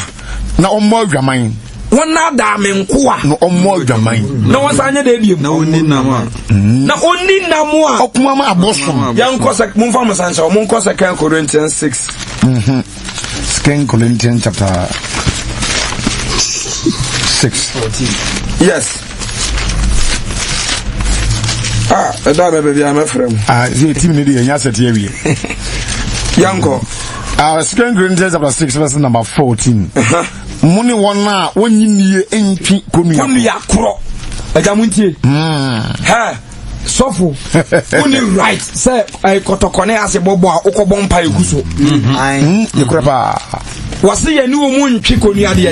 Na omo dwaman. One nada menkoa. No omo dwaman. No one sanya dey na oni namwa. Na oni namwa. Okuma ma abosom. Yan kosa mun fa masansa. Mun kosa kan Corinthians 6. 2 Corinthians chapter 6. 14. Yes. That baby, I'm a friend. The team need a yes at here. Yanko. 2 Corinthians chapter 6, verse number 14. Money one now, when you need any Kunya Kro. A Jamunti. Ha. Sofu. Only right. Say, I kotokone as a bobo, okobompa yuguso. The crepa. Was the new moon chico near the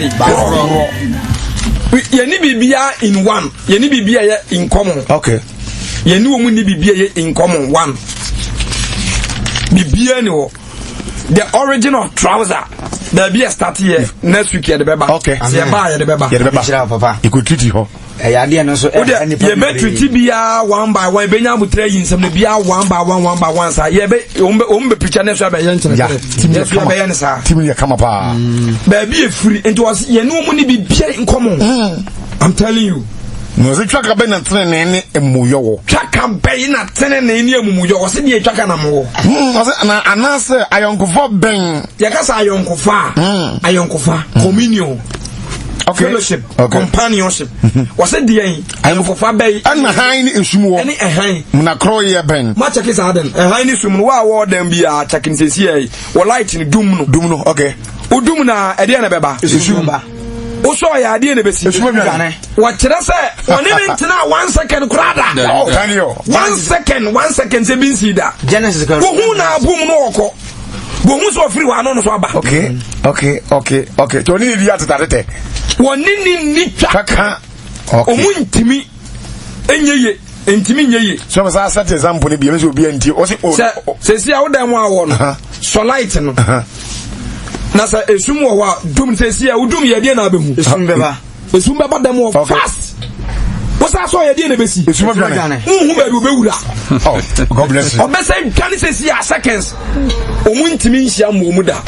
Yeni bibia in one, Yeni bibia in common. Okay. ye ni omu ni bibia in common one bibia ni ho the original trouser there be a start here next week here the beba okay se ba here the beba papa you could treat you ya de no so ye be treat bia one by one be nya mutra yin sem bia one by one sa ye be ombe picture next week be yen chen ya be yen sa team ye come pa ba bi e free into was ye no mu ni bibia in common I'm telling you no se twaka be na tene ne emuyo wo twaka be na tene ne ne emuyo wo se de twaka na mo na anase ayonkofo ben ye ka sa ayonkofa communion fellowship companionship was it the ayonkofa be ana han ni esum wo any han na kro ye ben ma check is aden han ni sum no wa dem bia check ni sesi ai wo light ni dum no okay udum na e de na beba esum ba o so ya de na besi wa kire se oni ni ntina 1 second krada oh Daniel 1 second se bin sida Genesis ko hu na bum no okọ hu so free wa no so aba okay to ni di atatete woni ni twaka omu ntimi enyeye ntimi nyeye so ma sa set example ni bi me so bi anti o se si awodan mu awo no so light no na sa esum wo wa dum se si udum ye de na behu esum beba dem wo fast wo sa so ye de na besi esum gane hu ba bi bewura oh God bless you obese gane se si seconds omu ntimi nhia mu da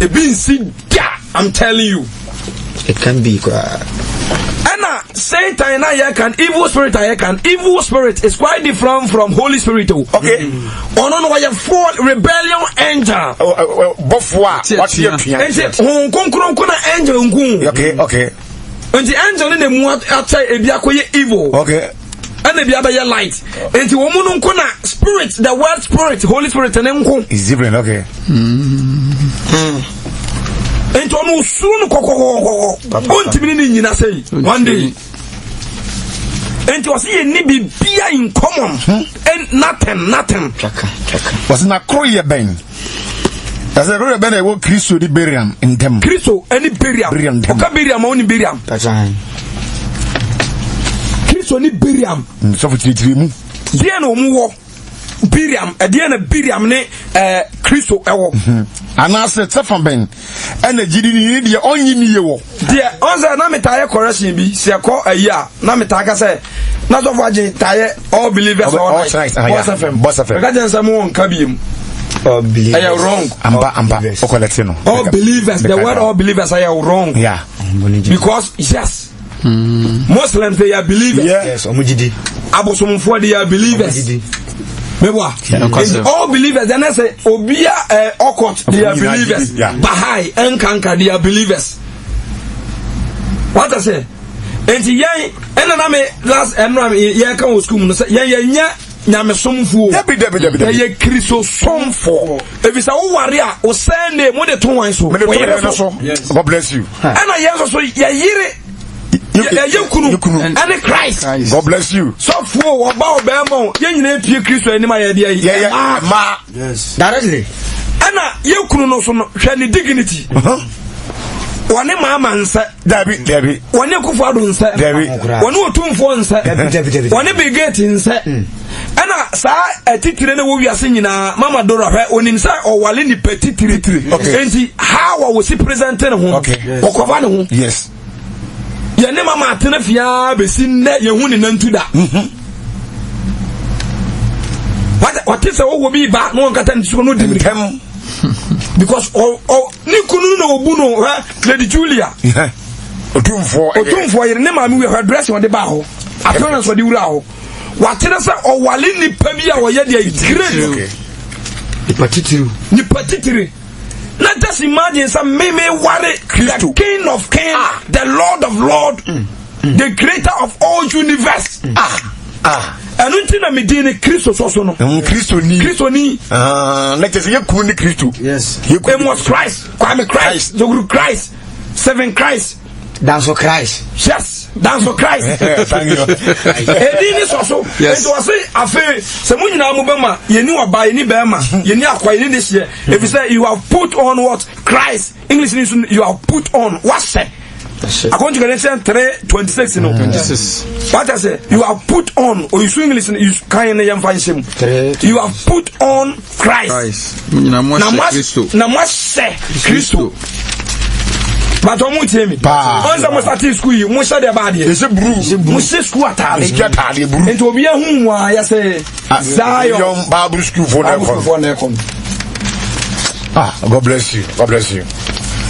e bi nsi da I'm telling you it can be Anna, Satan na ye can evil spirit is quite different from Holy Spirit. Okay. Ono no why fall rebellion angel. Bofwa what you hon konkron kuna angel nkun. Okay. Nti angel ne mu ata ebia koye evil. Okay. And ebia ba ye light. Nti wo mu no nkuna spirit, the word spirit, Holy Spirit ne nkun. Is different, okay. Ento no sunu kokoko ontimi ni nyina sei one day ento wasi ye ni bibia in common and nothing chaka wasi na kroye ben asa kroye ben e wo Kristo di beriam in them Kristo any beriam oka beriam oni beriam pachan Kristo ni beriam so futiri mu dia na omu wo beriam dia na beriam ne Kristo ewo anase tefan ben ene jidi ni de onyi ni yewo de onza na metaye correction bi se ko ayia na metaka say na so faje taye all believers all boss FM ka jensa mu won ka biem all believers are wrong amba o collect no all believers the word all believers are wrong yeah because yes Muslims they are believers yes omujidi abosomfo they are believers Mewa, all believers, then I say, Obia Okot, they are believers. Bahai, Nkanka, they are believers. What I say? And the young, and I last, and I come to school, Yama Somfu, Debbie, Christo Somfo. If it's a warrior, or send them with the two ones, God bless you. And I also, Yayiri. And Christ. God bless you. So for about Bamo, you need to Christ and my idea. Yes. Directly. Anna, you couldn't also share dignity. One mamma said, Debbie. One you could follow, said, Debbie. One or two phones, said, one big getting, said. Anna, sir, a titre we are singing, Mamma Dora, on inside or while in the petit territory. Okay. How was he presented? Okay. Yes. Ya ne mama atena fia besi nne ye hu ne nantu da what is wo bi ba no nkata nti no dimrikam because ni kunu no obu no Lady Julia otumfo ye ne mama we her dress on the ba ho appearance for the wura ho watena sa owale ni pa bi a wo ye de great ni patitiri. Let us imagine some meme worry the King of Kings, the Lord of Lords, the Creator of all universe. And until I meet Christo so no. Christo ni. Let us hear Kuni Christo. Yes. He was Christ. Kwame Christ. The group Christ. 7 Christ. Dance for Christ. Yes. Dance for Christ. Thank you. Edini so. It was say afa se mu nyina mu bema ye ni oba ye ni bema ye ni akwa ye ni this year. If you say you have put on what Christ, English means you have put on what say According to Galatians 3:26, 26. What I say? You have put on, or you swing listen, you can't find him. You have put on Christ. Namase Christo. But don't move me. Once I'm starting school, you must have body. It's a brew. Must squat. And to be a whom I say, Zion Bible school for them. God bless you. God bless you.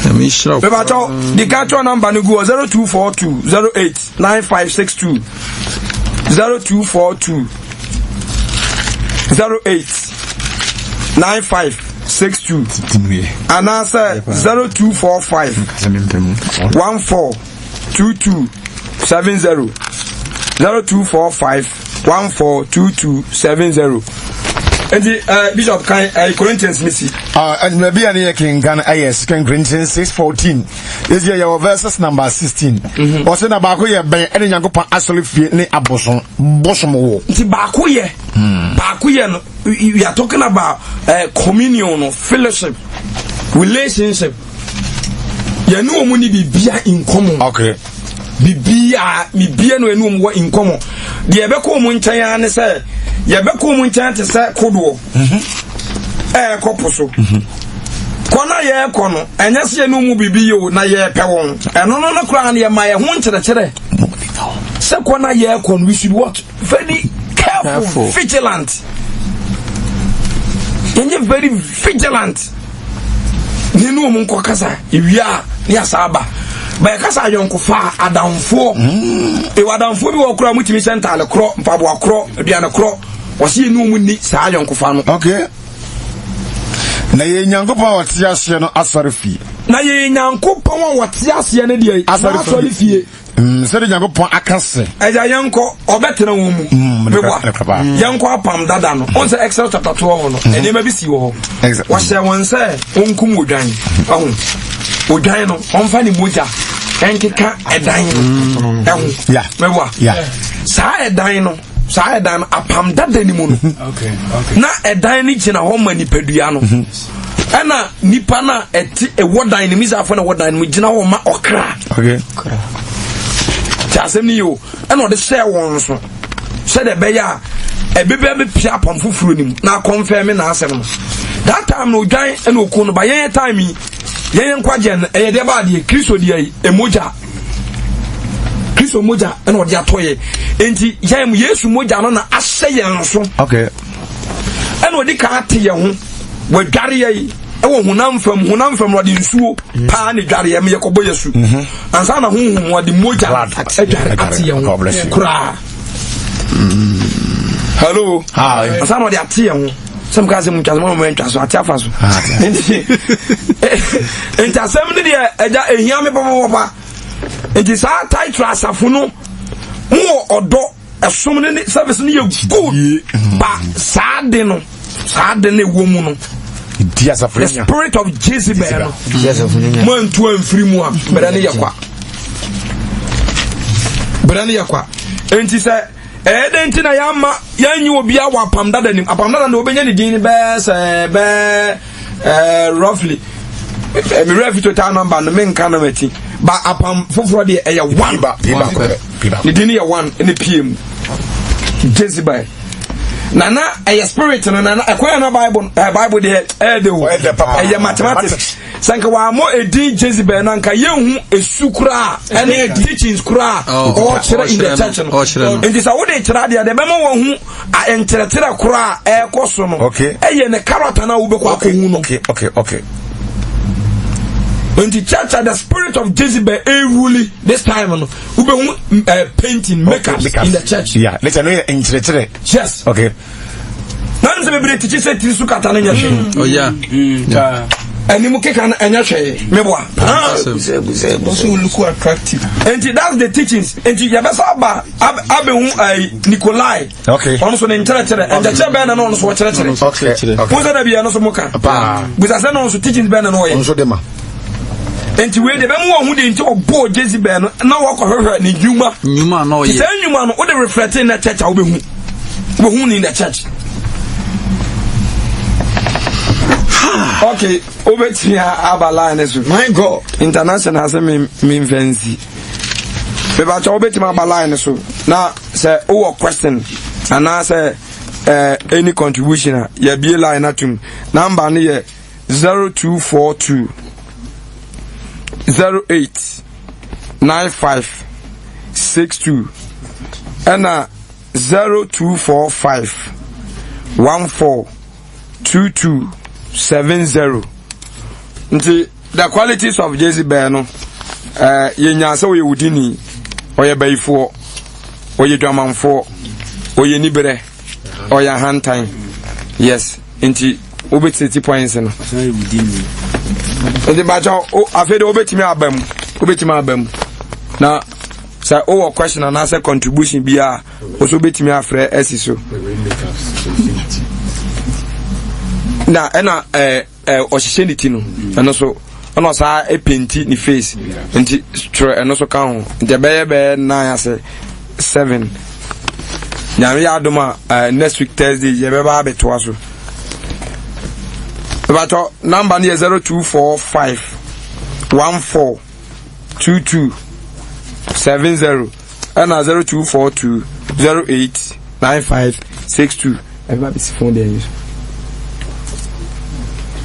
The catcher number no go 0242 08 9562 0242 08 9562 and answer 0245 142270 0245 142270. And the Bishop can Corinthians Missy. And maybe I can yes, Corinthians 6:14. This year your verses number 16. Also na ba ko ye ben any Nyankopon asole fie ne aboson wo. Nti ba ko ye no we are talking about communion, fellowship, relationship. You know money bibia in common. Okay. Bibia no enu mo in common. The ebeko mo nkyanya ne say yebeko mo nkyanya te say kodo. Koposo. Kona ye kono enya se enu mu bibi yo na ye pe won. Eno no na kura na ye ma ye ho nkyere. Se kona ye kono we should watch very careful. Vigilant. You're very vigilant. Nenu mu nkokasa iwia ni asaba. Ba kasa yonko fa adamfo e wadamfo bi wo kura mutimi central kro mpabo akro aduane kro wo se enu mu ni sa yonko fa no. Okay. Na ye Nyankopon wate ase no asore fie. Na ye Nyankopon wate ase ne de asore fie. Se de Nyankopon akase. Eja yanko obetena wo mu. Bebo. Yanko apam dada no. On say Exodus chapter 12 no. Ene ma bi si wo. Wa hye won say onkum odwan. Ahun. Odwan no onfa ni moja. Enkeka edan no. Ehun. Yeah. Bebo. Yeah. Sa edan no. Sa edan apam dada ni mu no. Okay. Na edan ni gina ho ma nipadua no. Ana nipa na eti ewodan ni misafo na wodan mu gina ho ma okra. Okay. Asem ni yo and the share one so said the beya a baby pia pam fufuru nim na confirm na asem no that time no dwan and okun no ba yen time yen kwaje no e de ba de Kristo de ai emoja Kristo moja and o de atoye enti yen Yesu moja no na ahye yen so. Okay. And o de ka ate ye ho wa dware ye ewo hunam fam wadi nsuo pa ne dware me yakobo Yesu ansa na hunhum wadi moja ate ye ho kura. Hello. Hi. Ansa na wadi ate ye ho some guys mu twa mo ntwa so ate afa so enti asem ne de eja ehia me papa enti sa title asafo no mo odo esom ne service ne ye good ba sa de no wo mu no. The spirit of Jezebel. Man to and free mua. Berani yakwa. And he said, Edentina Yama, Yan will be our pam dada nim. Upon that, no Benny Dean Bears, roughly. A referee to town number, the main canamity. But upon Friday, a one back. The dinner one in the PM. Jezebel. Nana a spirit and nana a Bible there a mathematics sanka wa mo edi Jezebel nanka yehu esukura ene teachings kura or chere in the church no and this what they try there the bema wo hu a enteretera kura e koso no eye ne character na wo be kwa hu no. Okay. When the church had the spirit of Jezebel ruling this time no we be painting makers in the church. Yeah, let's know enteretera. Yes. Okay. Nan se be teach say tisu kata na nya. Oh yeah. Ani mu keka na nya hwe meboa. Also look attractive. And that's the teachings. And you yabasa ba abehu Nikolai. Okay. Ono so na enteretera and the church be na no so chere. Okay. Wo za na bia no so muka. Bisa say no so teachings be na no ye. Onso dem. Enti we de be mu hu de nti obo Jezebel no na wo kɔhwehwɛ ni nyuma no ye. Say nyuma no wo de reflect in the church a wo be hu. Wo hu ni in the church. Okay, obetimi aba line so. My God. International say me fancy. Me ba cho obetimi aba line so. Na say o question and na say any contribution ya be line atum. Number ne ye 0242 08 95 62 and 0245 14 2270. Nti the qualities of Jezebel no yenya se we wudini oye bayifo oye dwamanfo oye nibere oye hantan. Yes, nti obetiti points no nti bajo afede obetimi abam na say o question and answer contribution bia oso betimi afre esiso na ena ohyehyeni no eno so ono sa epenti ni face nti eno so ka ho nti be na ase 7 nyame ya adoma next week Thursday ye be ba beto aso but number ni 0245 14 2270 and 0242 08 95 62. Everybody see phone there.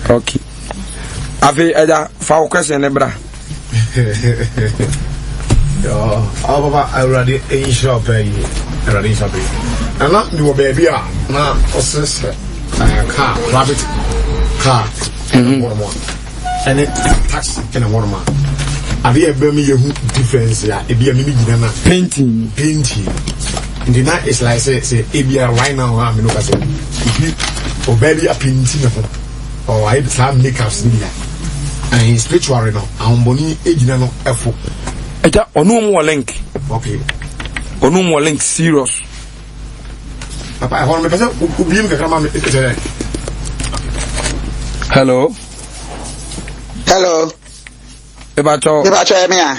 Okay. Ave ada for question nebra. Yo, baba already in shop already shop. And not you baby na process car rabbit car and it taxi and a waterman. Ave e be me you difference ya e be me gina na painting and the night is like say e be right now I no ka say o baby a painting no or I have makeups in there and spiritual no and boni e gina no efo eja onu mo link. Okay, onu mo link serious papa I want me pesa ubiem ka kama me hello Ebacho Emia.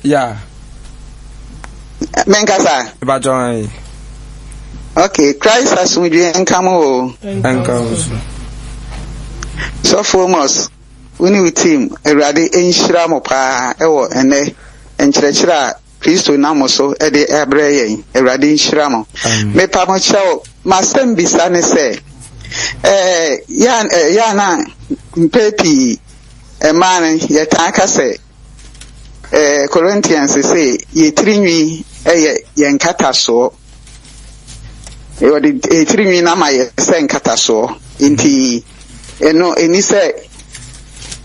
Yeah. Menkasa. Ebacho. Okay, Christ has with you and come over. So foremost, we need team a radi in Shiramopa, and Churchra, Christo Namoso, at the Abraye, a radi in Shiramo. Me Pamocho, Masem Bisane say, Yana, Pepi. A man yataka say Corinthians say ye trinwi yankata so e wadi trinwi na ma ye nkata so inti eno eni say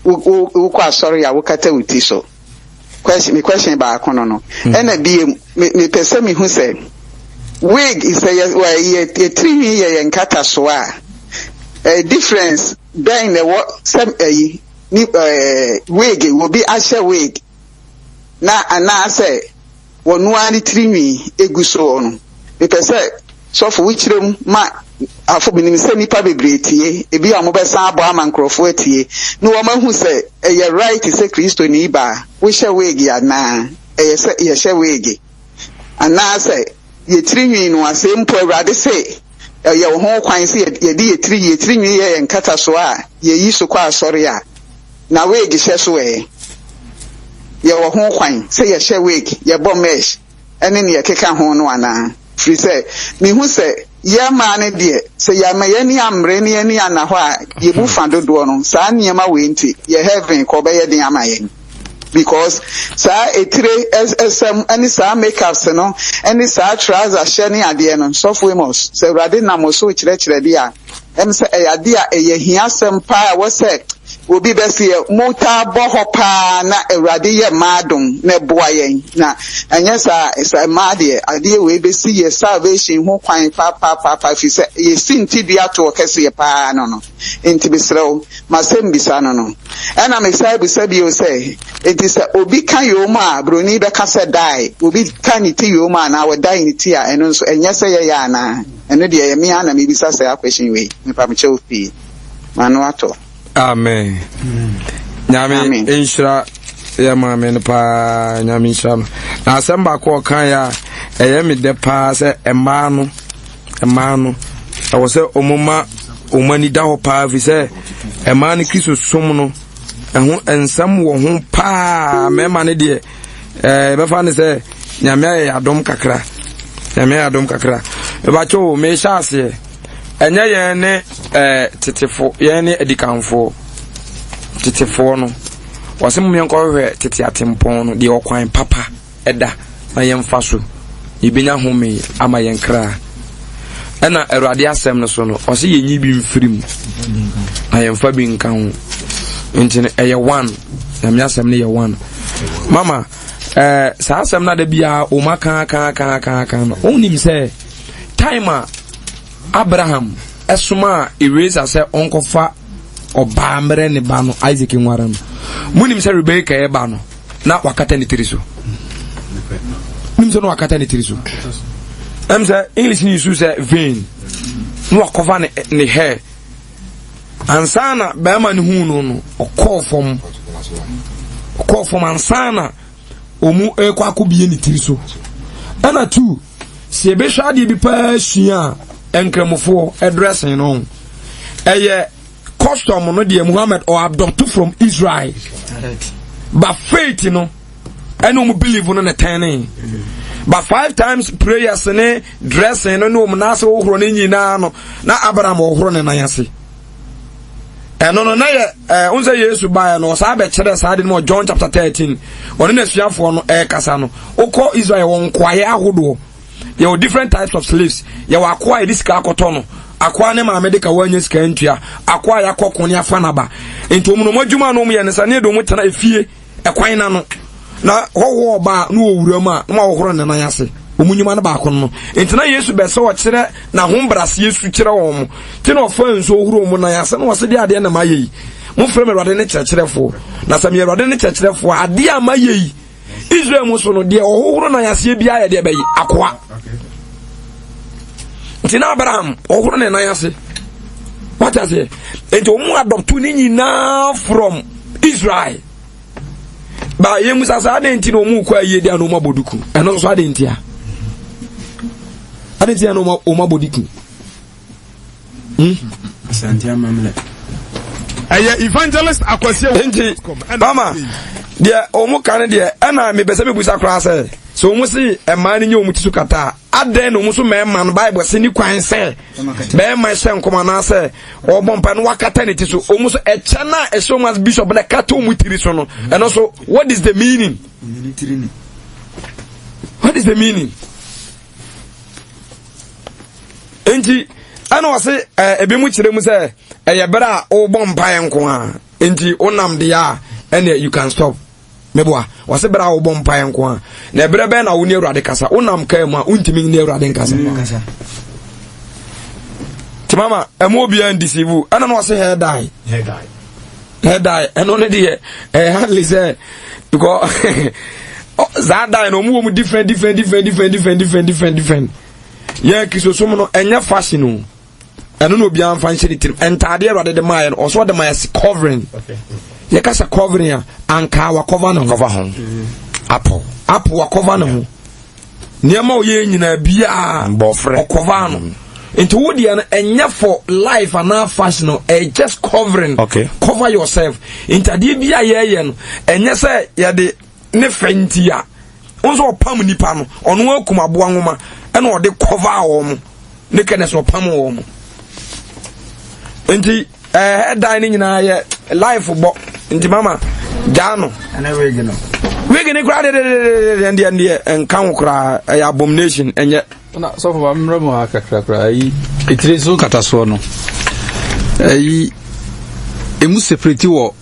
wo kwa sorry ya wo kata uti so question ba akono no ena bi me pese me hu say wig is ye trinwi yankata so a difference then the what some ni wig will be asha wig na say wonu ani trinwi eguso no me pese so for which room ma afo binim se nipa bebretie ebi amobesa abo amankrofo atie no wo mahu se ye right se Kristo ni ba wo hye wig ya na se ye hye wig ana say ye trinwi no asempo awrade se ye wo ho kwan se ye di ye trinwi ye nkata so a ye yi so kwa asori a na wig hye so ye wo ho kwan se ye hye wig ye bo mesh ene ne ye keka ho no ana free say me hu say ye ma ne de se ya ma ye ni amre ne ye ni ana ho a ye bu fa dodo no sa niema we nti ye heaven ko be ye den amaye because sa etire SM any sa makeups no any sa trousers share ni ade no so famous se urade na mo so kire dia em se e ade a ye hia sempa a wo se obi besi mota boho pa na urade ye madum na boa yen na enye sa made ade we besi ye salvation ho kwan pa fi se ye sinti dia to kese ye pa no enti bisrew masem bisa no ena me sai bisa bi o say enti se obi kan yo ma broni be ka se dai obi kan ni ti yo ma na we dai ni ti a eno so enye se ye ya na eno de ye mi ana me bisa se question we me pa me chofi manu ato. Amen. Nyame inshira ya mamen pa nyame inshira. Na asamba ko kan ya eye me de pa se ema no e wo se omuma omani da ho pa fi se e ma ne Kristo som no eho ensam wo ho pa me ma ne de be fa ne se nyame adom kakra e ba cho me sha ase enye ye ne tetefo ye ne edikanfo tetefo no wase mu yenko hwe tete atempon no de okwan papa eda na yemfa so ibenya home ama yenkra ena Awurade asem no so no wase yenyi bi mfirim na yemfa bi nka ho ntine eye one na me asem ne ye one mama sa asem na da bia o maka kan no onim se time Abraham esuma erase ase onkofa oba mre ne ba no Isaac nwara no munim se Rebecca e ba no na wakata ne tiriso munim se no wakata ne tiriso say English ni use vein no wakofa ne hair ansana ba ma ne hu no okofom ansana omu ekwa akobie ne tiriso ana tu se be hwa de bi pa sua enkramofo addressing no eye custom no de Muhammad or adopted from Israel but faith no eno mu believe no na turning but 5 times prayers ne dressing no na so ohoro ne nyina no na Abraham ohoro ne nayase no na ye unse Yesu ba no sa be kire sa de no John chapter 13 one na suafo no kasa no ukọ Israel won kwaye ahodo there were different types of slaves ye wa akwa this ka akoto no akwa ne ma medical wanya sika ntua akwa ya kokko ne afanaba enti omuno madwuma no mu ye ne sa ne do mu tena efie ekwan na no na howo ba no owura ma na wohoro ne nan ase omunyuma na ba ko no enti na Yesu be se wo kire na hombrase Yesu kire wo mu ti na ofa nso ohuro mu nan ase na wo se de ade na mayeyi mo frem Awurade ne kyerkyerefo na sam Awurade ne kyerkyerefo ade amayeyi Israel mo so no de ohoro nan ase bia ye de bayi akwa tina Abraham ohoro ne nan ase what I say enti omu adopt ni nyina from Israel ba ye musa sa adenti no mu kwa ye dia no maboduku eno so adenti no maboduku Santia mamle aye evangelist akwase enti mama dia omu kan dia ena me bese me busa kra se so omu si ema ni omu tisu kata aden no omu so me man Bible se ni kwan se be ma se nkoma na se obompa no wakata ne tisu omu so echa na e show mas bishop na kata omu tiri so no and also what is the meaning enti ana wase ebe mu kire mu se eye bra o bompa enko a enti onam de ya and you can stop meboa wase bra wo bompa enko a na ebre be na wo ni Awurade kasa onam ka mu a untimi ni Awurade kasa ti mama emo bia ndisivu ana no wase head die eno ne de hardly say because that die no mu different yeah kiso so no enya fashion no eno no bia amfa nhyɛ tirim entade Awurade de maye no so de maye covering ye kasa covering a anka wa cover no cover ho apple wa cover no niema o ye nyina bia mbofre cover no into wo dia no enya for life and now fashion no just covering cover yourself entade bia ye no enya se ye de ne fentia onso opam nipa no ono akuma boa nwoma ena o de cover wo mo ne kene so opam wo mo enti headline ni nyina ye life bo enti mama jano ana wege ni grade de enkan kura abomination enye na so for mremo akakra yi itrezo kataso no yi emu separate wo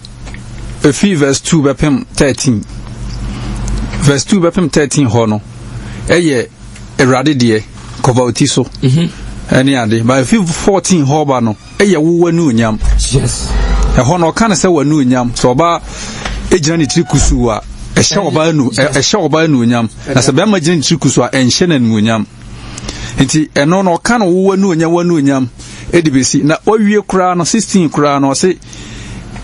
efi verse 2 bepem 13 verse 2 bepem 13 ho no eye Awurade de cover otiso any ade by 14 ho ba no eye wo wanu nyam yes e ho no kan se wanu nyam so ba ejina ni trikusu a ehye oba nu nyam na se be ma jina ni trikusu a enhye na nu nyam nti eno no kan wo wanu nyam edibesi na owie kura no 16 kura no se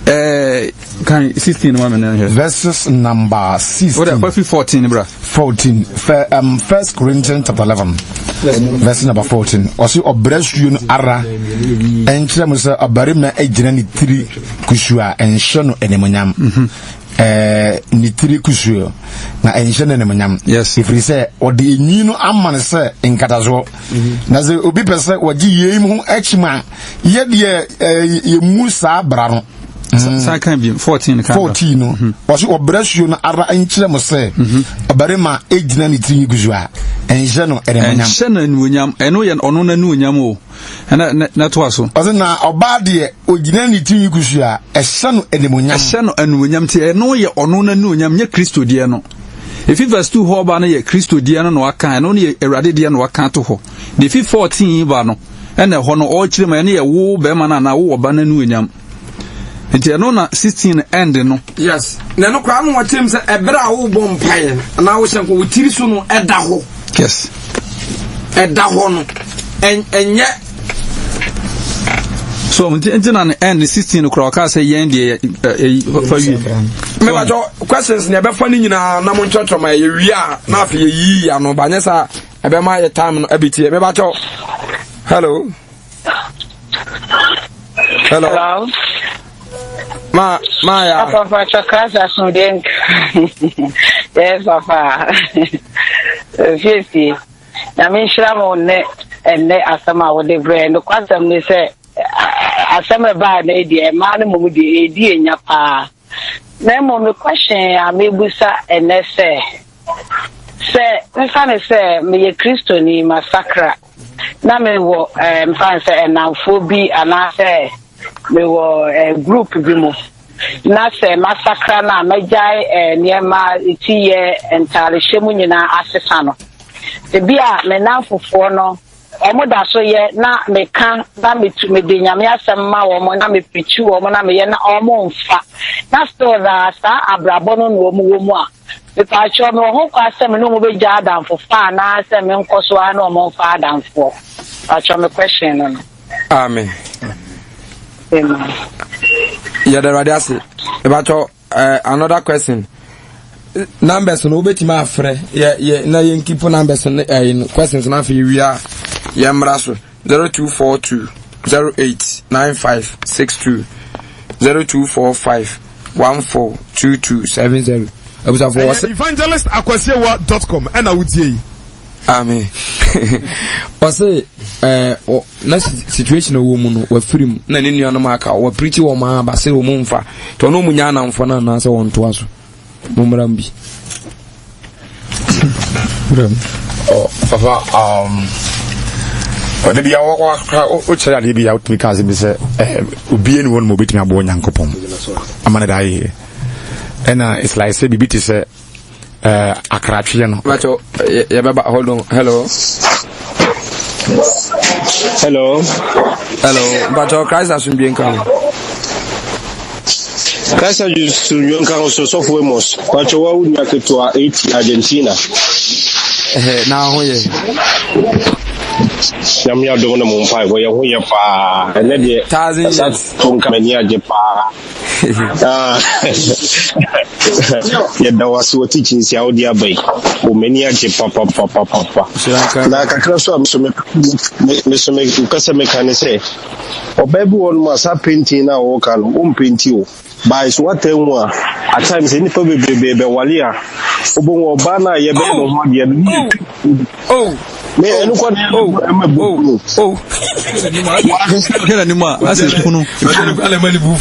kan 16 no man here verses number 16 what 14 bra 14 1 Corinthians chapter 11 verse number 14 ɔsi ɔbrɛsuo no ara ɛnkyerɛ mu sɛ ɔbarima egyina ne tiri kusu a ɛnhyɛ no animonyam ne tiri kusuo na ɛnhyɛ no animonyam ɛfiri sɛ ɔde enyi no ama ne sɛ nkatasoɔ na sɛ obi pɛ sɛ wɔgye yei mu ho akyi mu a yɛdeɛ yɛmu saa bra no Second 14 no ɔsi ɔbrɛsuo no ara ɛnkyerɛ mu sɛ ɔbarima egyina ne tiri kusu a ɛnhyɛ no animonyam ɛno yɛ ɔno na animonyam o na to aso ɔsɛ na ɔbaa deɛ ogyina ne tiri kusu a ɛhyɛ no animonyam te ɛno yɛ ɔno na animonyam nyɛ Kristo deɛ no efi verse 2 hɔ ba no yɛ Kristo deɛ no na waka ɛno ne yɛ Awurade deɛ no waka to hɔ de fi 14 ba no ɛna ɛhɔ no ɔkyerɛ ma ɛne yɛ wo bɛrima no na wo ɔba no animonyam nti ɛno na 16 end no yes na no kwa no wɔtem sɛ ɛbere a wo bɔ mpae na wo hyɛ ko wo tiri so no ɛda hɔ yes ɛda hɔ no ɛnyɛ so nti na end 16 kora ɔka sɛ yɛn deɛ fa wie me ba jo questions ne ɛbɛfa ne nyinaa na mo nkyɔtɔ ma yɛ wie a na afɛ yɛ yi ya no ba nyɛ sa ɛbɛma yɛ time no abitie me ba jo hello Ma ya. Papa chakasa sudeng. Yes, papa. Fiesti. Na min shramo ne asama wo de brand. No kwasam ne se asama ba na edi e ma ne mo di edi enya pa. Na mo me question amebusa ene se mfa ne se me ye Kristo ni masakra. Na me wo mfa se enamfo bi ana se me wo group bi mo na se massacre na majai niema itiye entare hwemu nyina asesa no de bia me nanfofo no omo da so ye na me kan na me tu me de nyame asem ma wo mo na me pichu wo mo na me ye na omo mfa na still da sa abrabo no wo mu a me pa cho me ho kwa asem no mo be ja adamfo fa na asem nkoso a na omo fa adamfo a cho me question no amen yeah, the radiasi. About another question. Numbers no betima afre. Yeah. Na yen keep numbers in questions na for we are. Yamraso 0242 089562 0245 142270. Evangelistakwasewa.com and I would say amen. Ose na situation wo mu no wa firim na ne nua no maka wa preach wo ma ba se wo mu mfa to no mu nya na mfo na na se wo nto aso mo mram bi papa ode bia wo o chere de bia utmi kaze bi se obie ni won mo betimi abo nyankopom amana dai ena it's like say bibiti se akratwe no bacho ya baba hold on hello bacho Christ asumbi nkan Christ asumbi nkan so for Amos bacho wa unya ketwa 8 Argentina na ho ye yam ya do na mo mpa go ye ho ye pa ene de sa ton kamani aje pa ya da wasu teaching si audi abai o mani aje pa na kakra so am so me kasa me kan say obabu won ma sa painting na wo kan o painting o by so what time at times any for be wale a obo oba na ye be no ho de me enu ko na mabu kera ni ma asukunu ale mani bu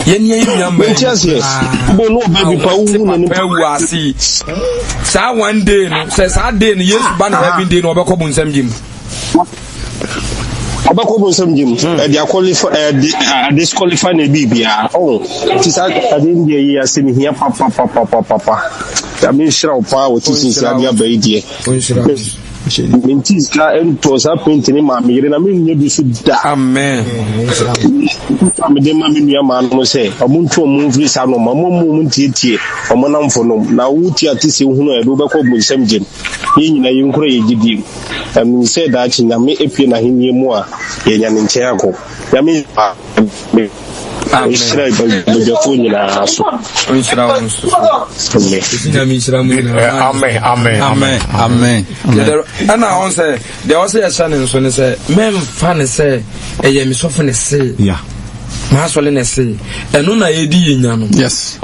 yenya yamba ntiase bo no baby pa wu na ni pa wu asi sa one day no say sa day no yesu ba na every day no obekọ bu nsam jim obekọ bu nsam jim they are qualify disqualify na bibia ti sa adin dia yi asemi hia papa I mean shira pa o ti sin sa dia ba idie mentis ka ento sa painting ma mire na me nya bi su da amen me dem ma me nua ma no se omuntu omunfri sa no ma mo tie omo na mfo no na wuti atise hunu e do be ko bu nsam gem ye nyina ye nkura ye gidi am se da chi na me epie na henie mu a ye nya ne nche akọ ya me Israel bajafo nyina so. Insira wo so. Amen. Ana on say there was a channel so ne say men fan say eye me so fan say. Yeah. Ma so le ne say. Eno na edi yenya no. Yes.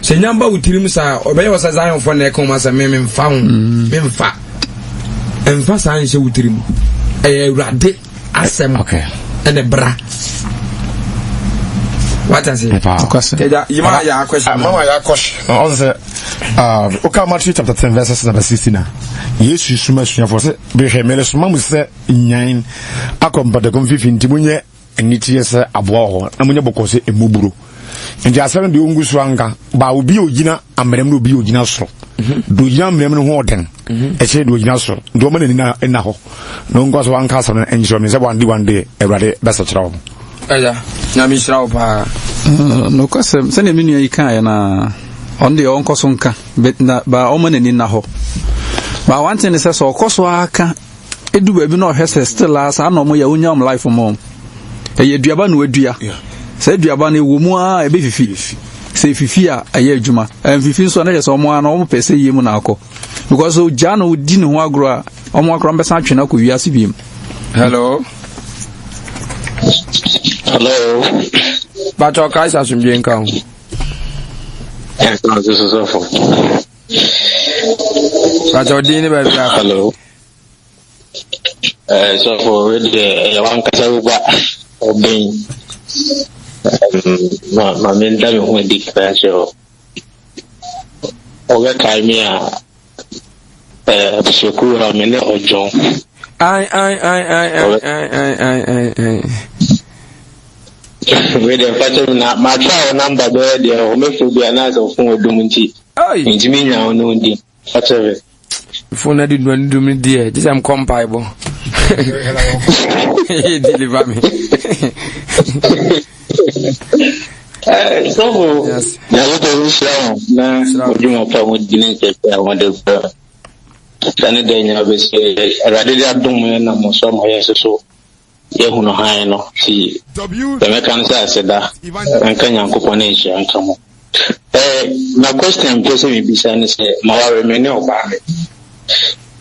Se nyamba wutirim sa obeye wo say Zion for na e come say me mfa ho. Me mfa. Emfa sa nche wutirim. Urade asem. Okay. Ene bra. What is it? Mama ya question. On say okay, Matthew chapter 10 verses number 16. Yesu suma sunya for say be hemele suma mu say nyan akomba de konfifi ntimunye enitie se aboa ho na munye bokose emuburo. Nti asem de ongu so anka ba obi ogina amrem no obi ogina so. Do ogina amrem no ho oden. E che do ogina so. Do ma na na ho. No ngo so anka so no enjiro me se one day Ewrade besa kira ho. Aya, nyami shirawo pa. No kwasem se ne menu yi kan ya na on the on koso nka ba o man ni na ho. Ba one thing is so koso aka edu ba bi na ohwese still as na mo ya unyam life mo. E duaba na wadua. Se duaba na ewo mu a ebe fifi. Se fifi a aye adwuma. Fifi so na so mo a na o pese yemu na akọ. Because o ja na odi ne ho agro a o mo akro mbesa atwe na ko wiase biem. Hello. But your guys are some being count. Yes, no, this is awful. But your dinner, hello. So for the one Casaruba or being my main damn when declare show. Over Kaimia, Shokura, Mene or John. I. With the pattern, my trial number there, the home will be another phone dominty. Oh, it's me now, no, indeed. Whatever. Phone I did one do me, dear. This I'm compatible. Deliver me. So, now what I wish now, you know, with the I wonder. Canada, you know, I rather don't know some way so. Yehuno high no see the mechanics said that and can yankoponation and come on. My question person will be saying is my remain about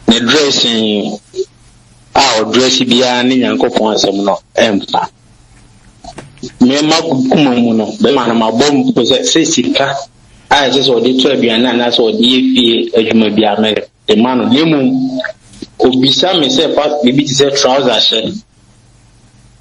the dressing our dressy behind yankopon some no empire. Me makumo the man my bomb was at 60k. I just or the 12 and that's what the FA be America. The man of Nemo Obisa myself maybe to say trousers shed.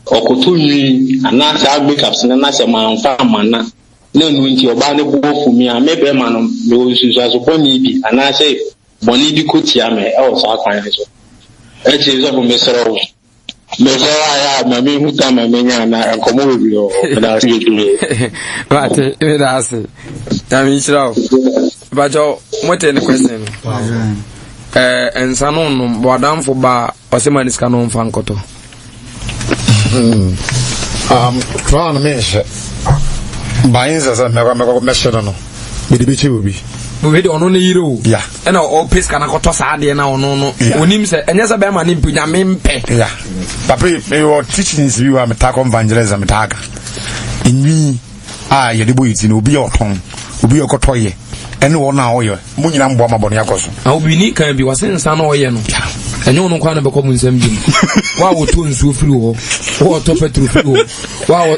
Okotuni anasa makeups na se manfa mana na nu nti oba ne bo fu mi a mebe ma no me osusu so boni bi anase boni bi kotia me e o sa kwan so e che so me sero ya ma me huta ma me nya na enkomo bi o na se du Bate e da se ta mi sero ba jo mote ne question ensano no bodamfo ba osemani ska no mfa nkoto Twan measure. Buying as a measure no. Be obi. We don't know hero. Yeah. And all piss can go sadi na no. Onim say enya say be ma ni mpunya mempe. Yeah. Papa your teachings you am talk evangelism talk. Inwi ye de boy ti no obi oton. Obi okotoye. Ene wo na wo ye. Mu nyina mbo mabone yakoso. Obi ni kan bi wasensa na wo ye no. Enyo no kwa na be ko mu nsam bi. Wa wo to nsu firi wo. Wo to petro firi wo. Wa wo.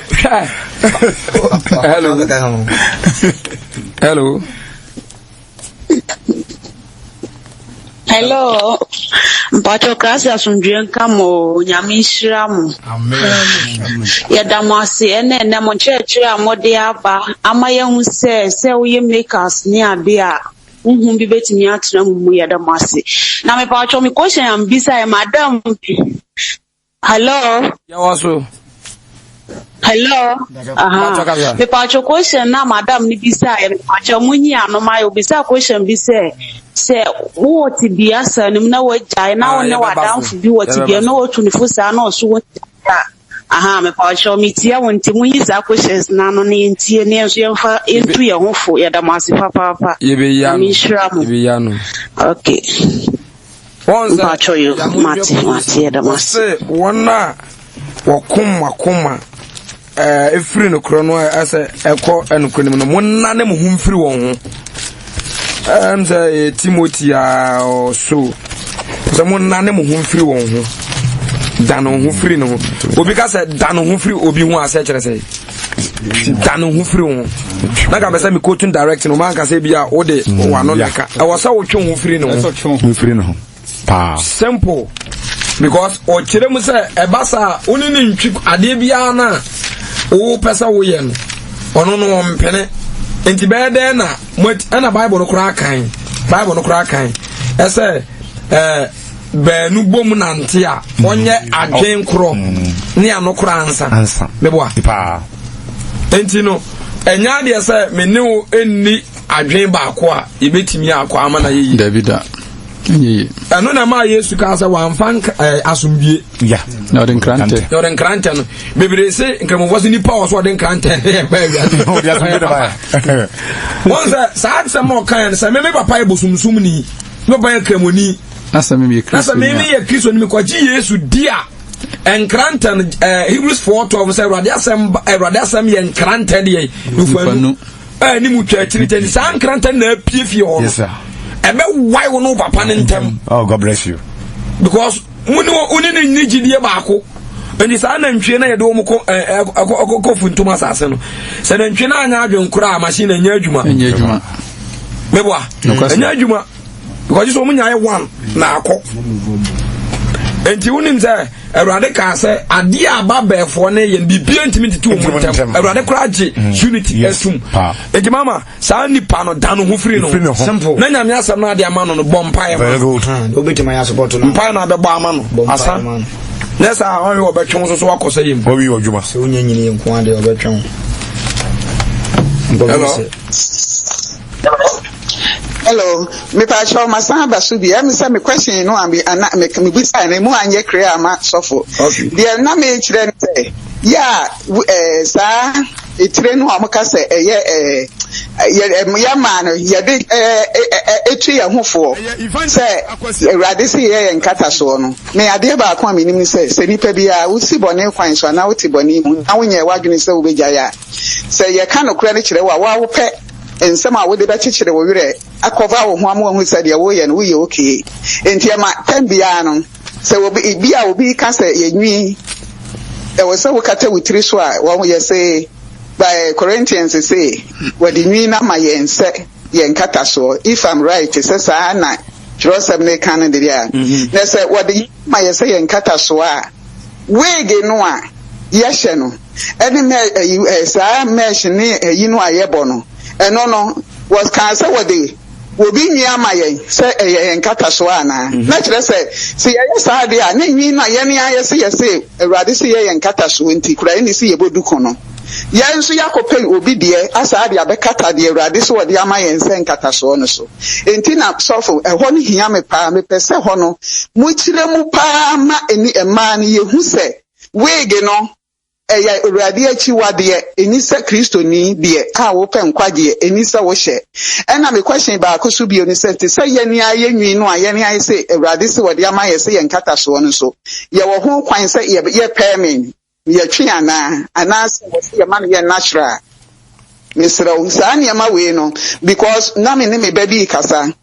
Hello. Hello. Mpacho kasi asundwe nkamo nyamishiramu. Amen. Ya damwasi ene mo church amode aba amayehu se uye makers ni abia. Bi betimi atena mu ya damwasi. Na me pacho mi question am bisa e madam. Hello. Ya waso. Hello. Aha. Me pacho question na madam ni bisa e pacho munyi anomayo bisa question bisa se wo ti bia sa nim na wajai na wona wadamfo bi wo ti bia na wo tunifo sa na so wo. Aha, me pacho mi tia wonti munyi za questions na no ne ntie ne enso yemfa entu ye hofo ya damasi papa. Yebe ya no. Okay. Onza pacho yo mati ya damasi. Wona wakuma efiri no kro no ase ekọ enukronim no monna ne mo humfiri won ho say Timothy so monna ne mo humfiri won ho dano humfiri no obi ka say dano humfiri obi hu ase kire say dano humfiri won na ka be say me quoting direct no man ka say bia wo de wano neka e wo say wo twe humfiri no humfiri no pa simple because o kire mu say e basa oni ni ntwi ade bia na o pesa wo ye no ono no mpene enti be de na ana bible no kura kan ese be nu bom nante a onye adwen kro ne anokura ansa mebo pa enti no enya de se me ne o enni adwen ba ko a yebetimi akwa ama na yeyi davida ano na ma Yesu ka sa wan fan asumbie ya na den krante no bebere se nkamo vosi ni power so den krante ba ya wonza sa mo kan sa me papa e bosumsum ni me ba ya kramoni na sa me ye Kristo ni me kwaji Yesu dia enkrante Hebrews 4:12 say radiasem ye enkrante de ufanu ni mu twa chirite ni sa enkrante na pie fie ho yes sir ebe why no papa ntem. Oh, God bless you. Because uni ni jidie baako eni sa na ntwe na yede wo ko funtuma asase no se na ntwe na anya adwen kura machine anya adwuma meboa anya adwuma because so munya ye one na akọ enti unim se Erade ka se ade aba befo na ye bibia ntimi tete wo muntem Erade kura age unity esum enti mama sa nipa no dan ho firi no simple na nyame asem na ade ama no bompa ye very good obetima ya support no mpa na be bo ama no asa nesa on yo be twon so akosa yim obi odwuma se onyanyini nko ade obetwon Hello, me pa show masaba subi. I say me question no am me be say na mu anye krea ma sofo. There na me kire say ya sa etire no amaka say ya man ya de etu ya hofo say Erade say ye nkata so no me ade ba ko am nim say se nipa bia wo si bone kwan so na wo ti bone mu na wo nya wadwene say wo begya ya say ye ka no kura ne kire wa wo pe ensem a wo de ba chichire wo wire akova wo ho am wo hu say de wo ye no wo ye okay enti ma tambia no say wo bia obi ka say ye nwi e wo say wo kata witiri so a wo ye say by Corinthians say what the nwi na ma ye nse ye nkata so if I'm right say sa na Joseph ne kan de dia na say what the ma ye say ye nkata so a we ge no a ye hye no ene me sa mesh ne yi no a ye bo no no was can say what they will be near my say nkata so ana na kire say see ye sa de a na nwi na ye ne aye say Erade say ye nkata so nti kura ni say ye bodu kono ye nso yakope obi de asa de abekata de Erade so wo de ama ye nse nkata so no so enti na sofo ho no hia me pa me pese ho no mu kire mu pa ma eni ema ne ye hu say wege no eya Erade achi wade enisa Kristo ni de a wo pe nkwaje enisa wo hye ena me question ba akoso bi oni say ye ni aye nwi no aye ni aye say Erade say wo de ama ye say ye nkata so no so ye wo ho kwan say ye payment ye twi ana say wo say ye man ye natural misra usani ama we no because na me ne me baby kasa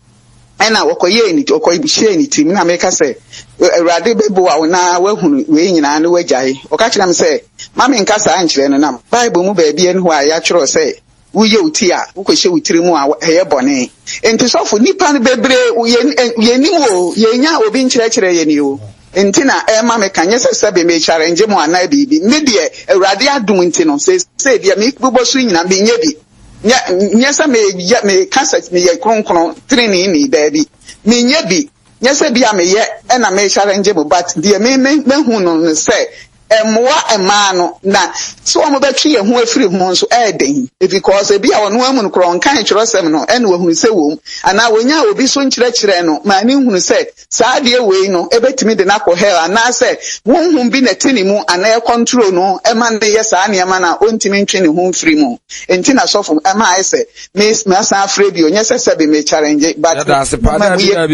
ena wokoye ni okoyibhie ni tim na make say Erade bebo wa na wahunu we nyina na wagyae oka kira me say mama nkasa ankyere no na Bible mu ba bia ne ho a ya kyerɛ say wuye uti a wokohye wutiri mu a eye bone enti sofo nipa ne bebre ye ni wo ye nya obi nkyerɛkyerɛ ye ni o enti na ema me kanye sebe me challenge mu ana bibi me de Erade adum enti no say bia me bobosu nyina me nye bi nyesa me kasa me ye kronkron training ni baby me nye bi nyesa bia me ye na me challenge mu but de me hu no say emwa ema no na so mo betwe ye ho afiri ho so eden because e bia wono amu no kron kan kyerosem no ene wahunu se wom ana wonya obi so nkyerɛkyerɛ no ma ne hunu se saa de wei no ebetimi de na ko hell ana se wonhum bi na tini mu ana e control no e man de ye saa ne ma na ontimi ntwe ne ho mfiri mu enti na sofo e ma ese me san afre bi onye se be me challenge but that's a part of the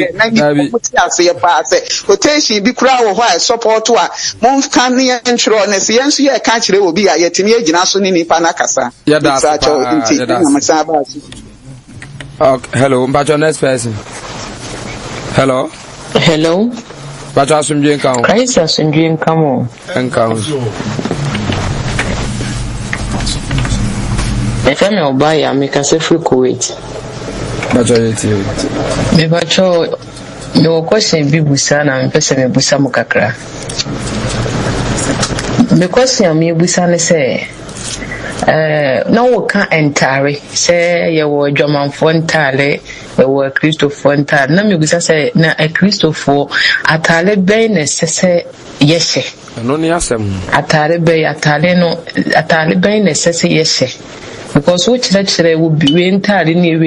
quotation bi kura wo ho a support a mo kan ne yɛntwerɛ ne sɛ yɛnso yɛ ka kyerɛ obi a yɛtumi agyina so ne nipa no akasa hello mpacho next person hello mpacho asumdwe nka ho Christ asumdwe nka mo nka ho efe me oba ya me ka se free Kuwait mpacho yeti me mpacho me wo question bi busa na me pese me busa mo kakra me question me busa ne se na wo ka entare se ye wo dwamanfo ntare ye wo Christopher ntare na me busa se na Christopher atale ben ne sese yehye no ni asem atare ben ne sese yehye because we chere will be entirely near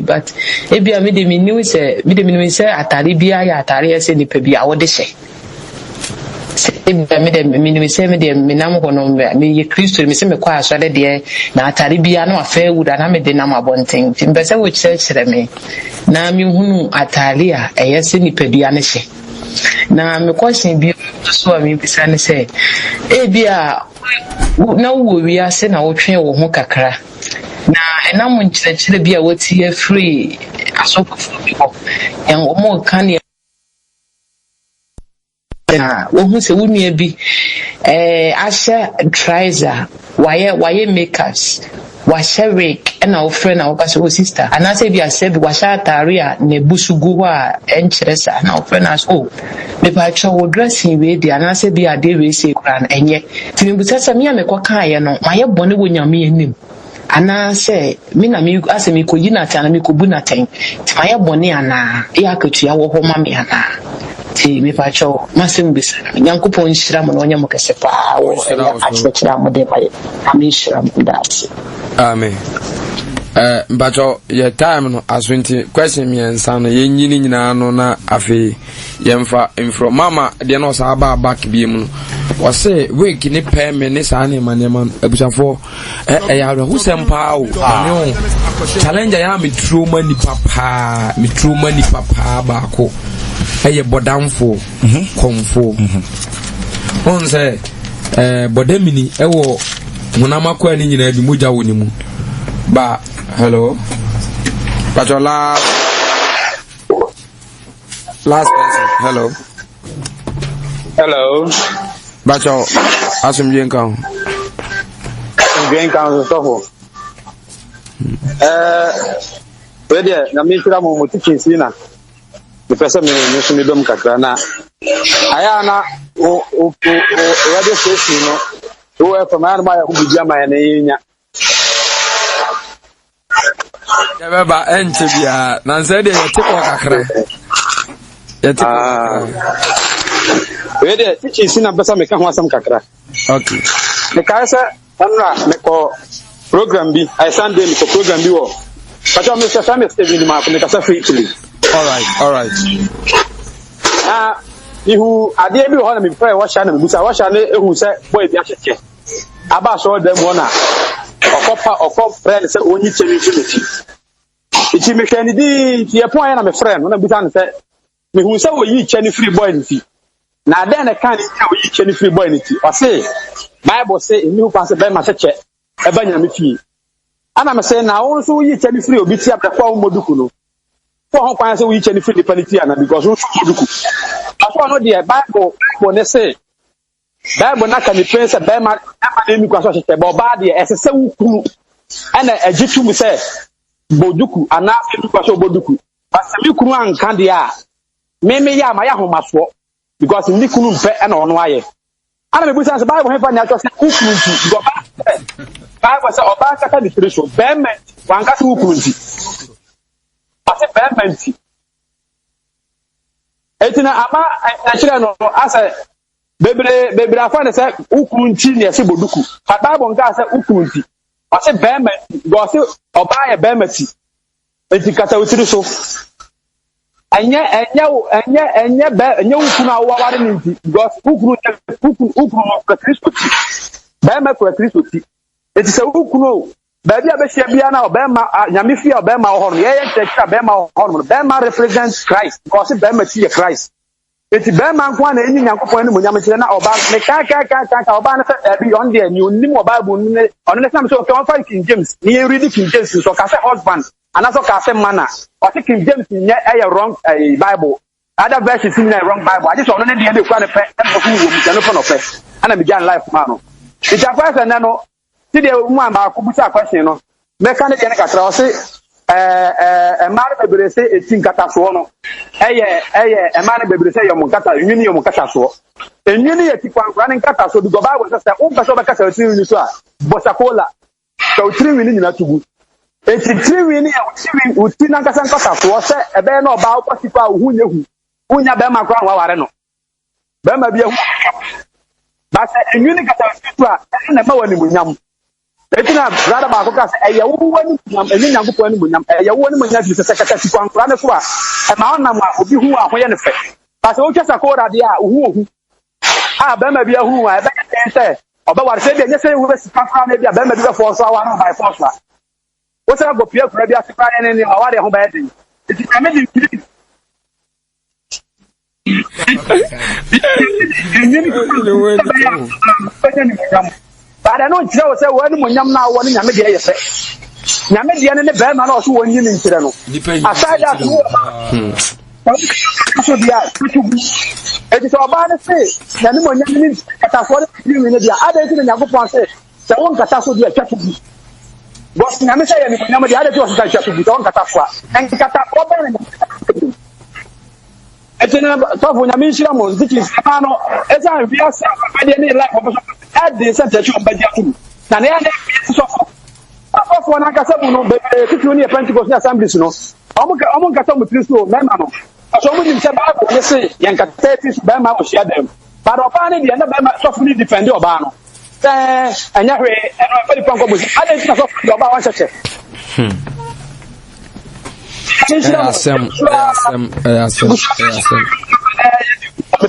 but ebia me de minu se atare bia ya atare se ni pe bia wo de hye me se me de menam hono me ye Kristo me se me kwa asore de na atare bia na afa wuda na me de nam abonten timbese wo chere me na me hunu atare a eyese ni pe bia ne hye na me question bi so me bisa ne se ebia na wo wi ase na wo twen wo ho kakra na enam nkyerɛkyerɛ bi a wati free asopofo bi ho yan wo mo kan ya wo hu se wo nua bi ahyɛ trouser waye makers wahyɛ wig na wo friend na wo ka so sister anase bi asɛ bi wahyɛ atare a na busugu ho a enkyerɛ sa na wo friend as me pa cho wo dressing we di anase bi ade we se kura na enye timbusa sɛ me amekɔ kan ye no maye bɔne wo nyame anim anase me na me ase me koyi na tan me kobu na tan ti maye bɔne ana ya akatua wo ho ma me ana ti me pa cho masem bisa nyankopɔn nhyira mo na onyam kese pa wo akyerɛkyerɛ mo de baye amen nhyira mo that amen mbacho ye time no aswinti question me ensa no ye nyini nyina no na afi yemfa infro mama de no sa ba back bi mu no wose week ni pay me ni sa na manema abusafo ya ro husempa o ne challenge ya me trauma ni papa ba ko eye bodamfo komfo on say bodamini ewo munama kwa ni nyina bi moja woni mu ba hello Pachola last person hello Bacho asumje nkan so we dia na mi tira mo teaching sina the person me so me dom kakra na aya na o radio station no o e ma na ma ya ku bia ma na yenya Yababa enche bia na nse de yete ko kakra yete we de teaching sina besa me ka ho asam kakra okay me ka sa anra me ko program bi I Sunday me ko program bi wo pacha me sa me Steven ma ko me ka sa free chili all right ihu ade bi ho na me pray washa na me busa washa na ehu se boy bi ahyeche aba so dem ho na okop friend se onyi chemi chemi iti me kan di ti e pon na me friend na busa na se me hu se wo yi cheni free boy nti na den na kan ti wo yi cheni free boy nti o se Bible say emi hu pa se be ma cheche e ba nya me fi ana me se na wo so yi cheni free obi ti abda kwa moduku no for ho kwan se wo yi cheni free paniti ana because wo so moduku afọ no de Bible ne say Bible na kan pense be ma na mi kwa so cheche ba ba de esese wo kunu ana agitu mu se boduku ana mi kwa so boduku basa mi kunu anka de a me ya ma ya homaso because mi kunu mpe ana ono aye ana me busa se Bible hefa nya to se kunu nti go ba Bible se oba ka ka definition payment wan ka se kunu nti ase payment etina ama achira no asa bebre afa ne se kunu nti ne se boduku fa Bible nka se kunu nti ase payment go se oba ye payment enti kata utiri so enye ukunu awaware nti because ukunu ka Kristo ti ba ma ko Kristo ti eti se ukunu ba bia be hia bia na ba ma nyame fia ba ma ho no ye church ba ma ho no ba ma represent Christ because ba ma ti Christ eti be man kwa na enyi Nyankopon ni munyam kire na oba me ka oba na be on there ni onim oba bu ni ono ne sam so ke on fight King James ni read King James so ka say husband and also ka say man o say King James ni e wrong Bible other verses in wrong Bible I just ono ne de kwa ne pe e ko wu mu jano for no pe ana me gan life man no eti akwa say na no ti de mu an ba ko bu sa question no me ka ne de ne ka tra o say mare bebre se etin kata so no eye mare bebre se yom kata nwini yom kata so enwini ye tikwankwa ne kata so bi go Bible say o pese o be kata etin nwini so a bosakola so etin nwini nyina tugu etin nwini ya uti na kasa kata so se ebe na oba o kwasipa ohunye hu unya be ma kwa waware no be ma bi ehu ba se enwini kata so a na ma wani munyam etina brada ba ko kase eye wo wani nyam enyi Nyankopon ni munyam eye wo wani munyam bi se kata tikwankwa ne so a e ma onam a obi hu a hoye ne fe ba se o twesa ko rade a ohu a be ma bi ahu a e be se oba ware se bi enye se wo be sikafra na bi a be ma bi be force awa no by force a wo se go pie kura bi a sikafra ne ne aware ho ba edin eti kame di But I know Joe say when Munyam now one Yamid say. Yamid and the bear man also one in Tirano. Aside that, it is about to say, Yanimo Yamin, Catafora, the other thing in Yago say, the one Catasso de Chatu. But Namisa and the other two Chatu, don't Catafra, and Catafra. It's in a top when Yamisha, which is Pano, as I realize, I didn't like at the center of Bajatu. Nane, so of one Akasabuno, Kikuni Pentecost assemblies, no. Among Katam with Christo, Memano. So we said, let's say, Yankatis, Bama will share them. But Opani, the other Bama softly defend your Bano. And Yahweh, and I very comfortable. I didn't know about one such. The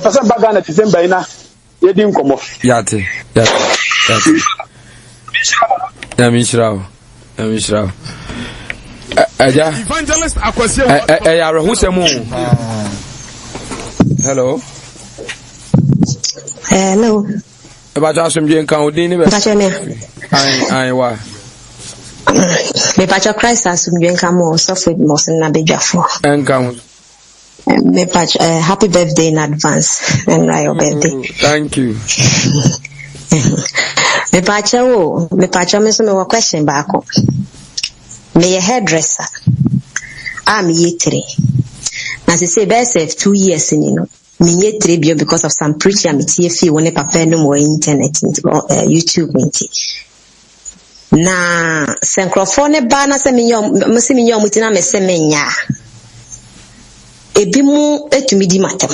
person back on the December now. You didn't come off. Yate. Mishra. Evangelist Akwasi. Who's a moon? Hello. Hello. About us from Jane County. I wa. Me patch Christ as some young camo suffered most in Nabijafo. And count. Me patch happy birthday in advance and your birthday. Thank you. Me patch me some question back. Me a hairdresser. I'm ye 3. As I say, best 2 years in me ye 3 because of some preaching me TFE when a papa no more internet YouTube minty. Na senkrofone ba na se minyo mutina me se menya ebi mu etumi di matem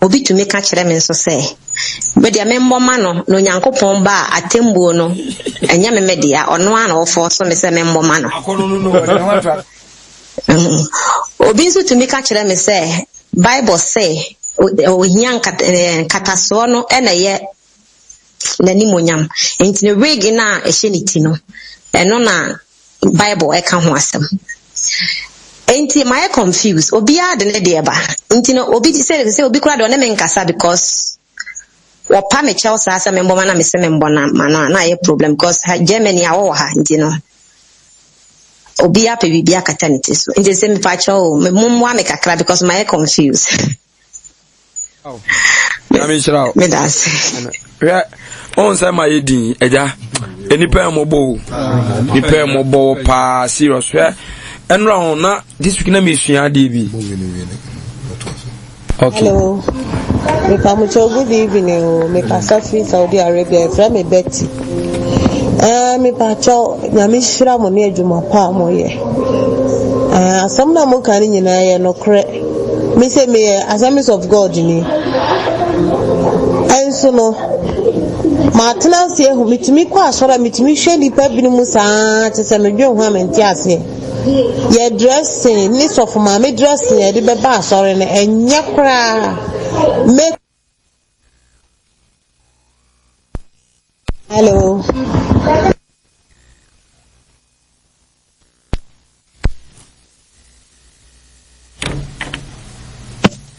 obi tumi ka kire me nso se me dia me mboma no Nyankopon ba atembuo no enya me media ono ana ofo so me se me mboma no obi nso tumi ka kire me se Bible say ohia kataso no ena ye nani monyam enti ne wig na ehyeniti no eno na Bible eka ho asem enti my confused obi ade ne de ba enti no obi say obi kura de me nkasa because wopa me chel sa asem mboma na me se me mbona na ye problem because Germany awo ha enti no obi ape bibia kataniti so enti se me pa chel me mumwa me kakra because my confused me das on say my din eja enipa mobo nipa mobo pa serious enro na this week na me sua de bi okay. Hello, me pamucho good evening. Me pasafi Saudi Arabia from me Betty. Me pacho nyame hira mo ne adwuma pa mo ye. Asam na mo kan nyina ye no kre. Me say me Assemblies of God ni. Enso no Martina say who mitimi kwa asora mitimi hwe nipa binu saa tese medwe ho amenti ase ye dressing ni so for ma me dressing ye de be ba asore ne enya kra me. Hello.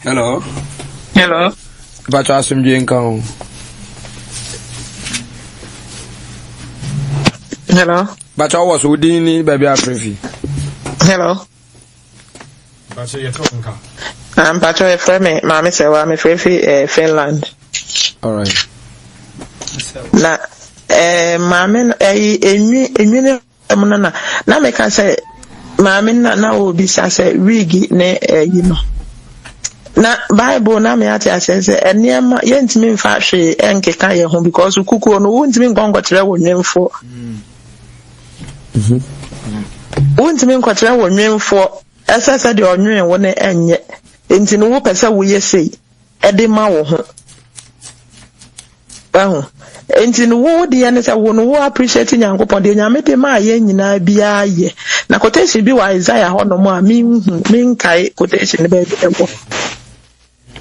Hello. Hello. But I assume you come. Hello. But I was Houdini, baby, I prefer. Hello. I'm Patrick Freme. Mammy said, I'm a free Finland. All right. Na, mammy, na me can say, mammy, na will be say, wiggy, ne, you know. Na Bible na me ati asese enema yentimi mfa hwe enkeka ye ho because kuku no wontimi nkonkotre wonwemfo wontimi nkotre wonwemfo esese de onwen wo ne enye enti no wo pese wo yesei ede ma wo ho baho enti no wo de ene se wo no wo appreciate nyankopon de nyame de ma ye nyina bia ye na quotation bi wa Isaiah ho no mo a min kai quotation be bi ebo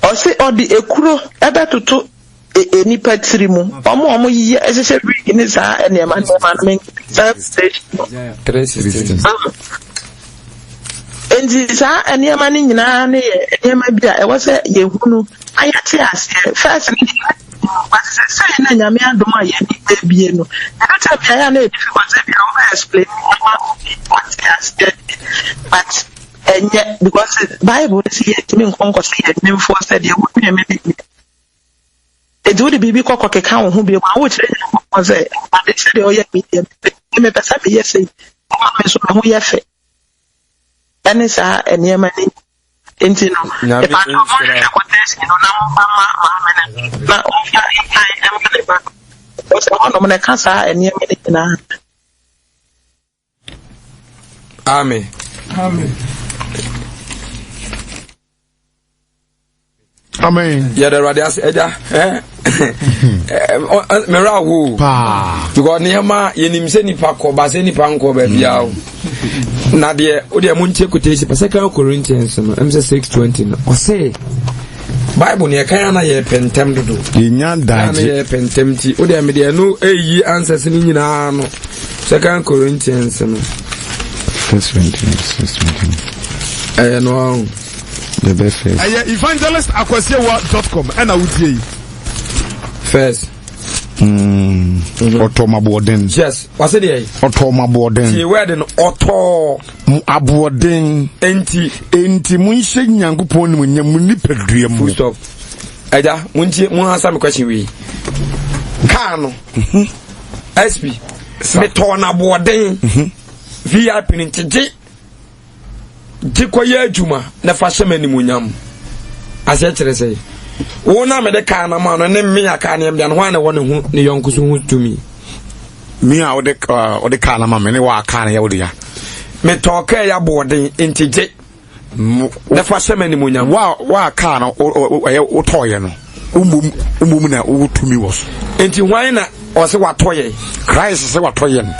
Osi odi ekuro ebe tutu enipa tiri mu omo yiye esese rig ni sa enema men enji sa enema ni nyina na enema bia e wose yehunu ayate ase first ni say na nyame adoma ye ni bie no ata bia ya na difficult bia o explain what has but because the Bible is yet to be conquered, never said you would be a minute. It would be cock account who be one which was a but they said, oh, yeah, medium. You may pass up, yes, who you have it. And it's a near money. Intino, if I don't want to contest, you know, now, I am going to back. What's the one of my cancer and near minute? Amen. Amen. Yeah, the radius Eja. Merahu. Because Niama, Yenimseni Paco, Baseni Panko, baby. Nadia, Udia Munche quotation, Second Corinthians, M6:20. Or say, Bible near Kayana ye pentemdo. Yan Dani pentemti, Udia Media no ye answers in Yano. Second Corinthians. 6:20. I know. evangelist@akwasiawa.com and I would say first Otoma Borden. Yes, what's it? Otoma Borden. See where the Otto Aborden enti munche nyankopon mu nyamuni pedua mu. Stop. Eja, munche mun answer me question we. Kano. SP. Me tona Borden. VIP ni tije. Jikoye adwuma na fa hyema ni munyam ase kire sei wo na me de ka na ma no ne me ya ka na em de no na wone hu ne yonkuso hu tumi mi a wo de ka na ma me ne wa ka na ya wo de ya me toka ya boden intije na fa hyema ni munyam wa ka na wo toye no umum na wo tumi wo so enti hwan na o se wa toye Christ se wa toye no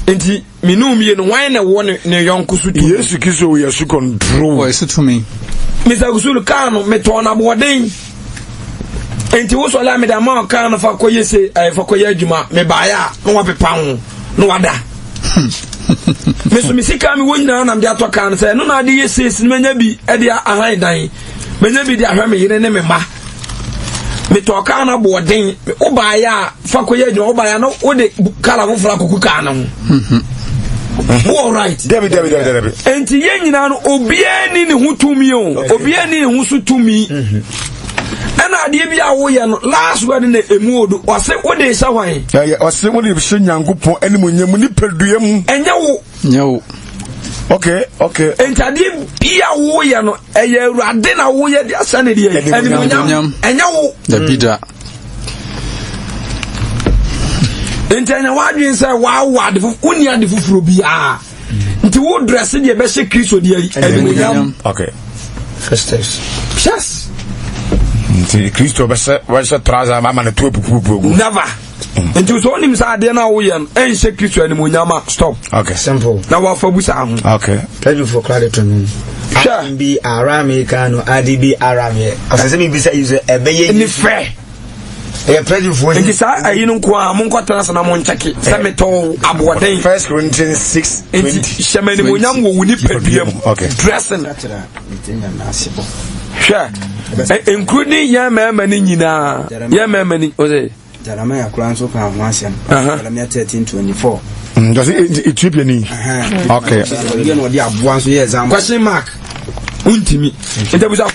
enti minum ye no wan na wo ne yonkuso tumi Yesu Kristo Yesu control wo ese tumi Mr. Gusulu kanu me tona boden enti wo so la me da ma kanu fa koye se fa koye adwuma me baya no wa pepa ho no wada me so misika me wonyina na me ato kanu se no na de yesi me nya bi e de ahan dan me nya bi de ahwa me yire ne me ma me to kanu boden wo baya fa koye adwuma wo baya no wo de kala wo fra koku kanu all right David enti ye nyina no obiani ne hutumi o obiani ne husutumi ana ade bia wo ye no last word ne emuodu ose wo de sha hwan ose wo de hye nyankopon animonyam ni pedua mu enye okay enti ade bia wo ye no eye awurade na wo ye de asa ne de animonyam enye wo da bida Intene wadwin say wa de uni ade fufuro bia nti wo dress de be hye Kristo de animonyam okay first yes nti Kristo be se trouser mama na to pupupu never nti so onim sa ade na wo yam en hye Kristo animonyam stop okay simple na wa fa busa ho okay thank you for clarity to me be arame kanu adibi arame afese bi bisa use ebeye ni fe president for nti sa ayinu ko a mon kwatana sana mon cheke se meto aboden 1 Corinthians 6:20 hyema animonyam wo wuni pedua mu okay dressing sure including young men nyina young men ose Jeremiah Kranso kan ho asem Jeremiah 13:24 does Ethiopia ni okay question mark untimi interbusa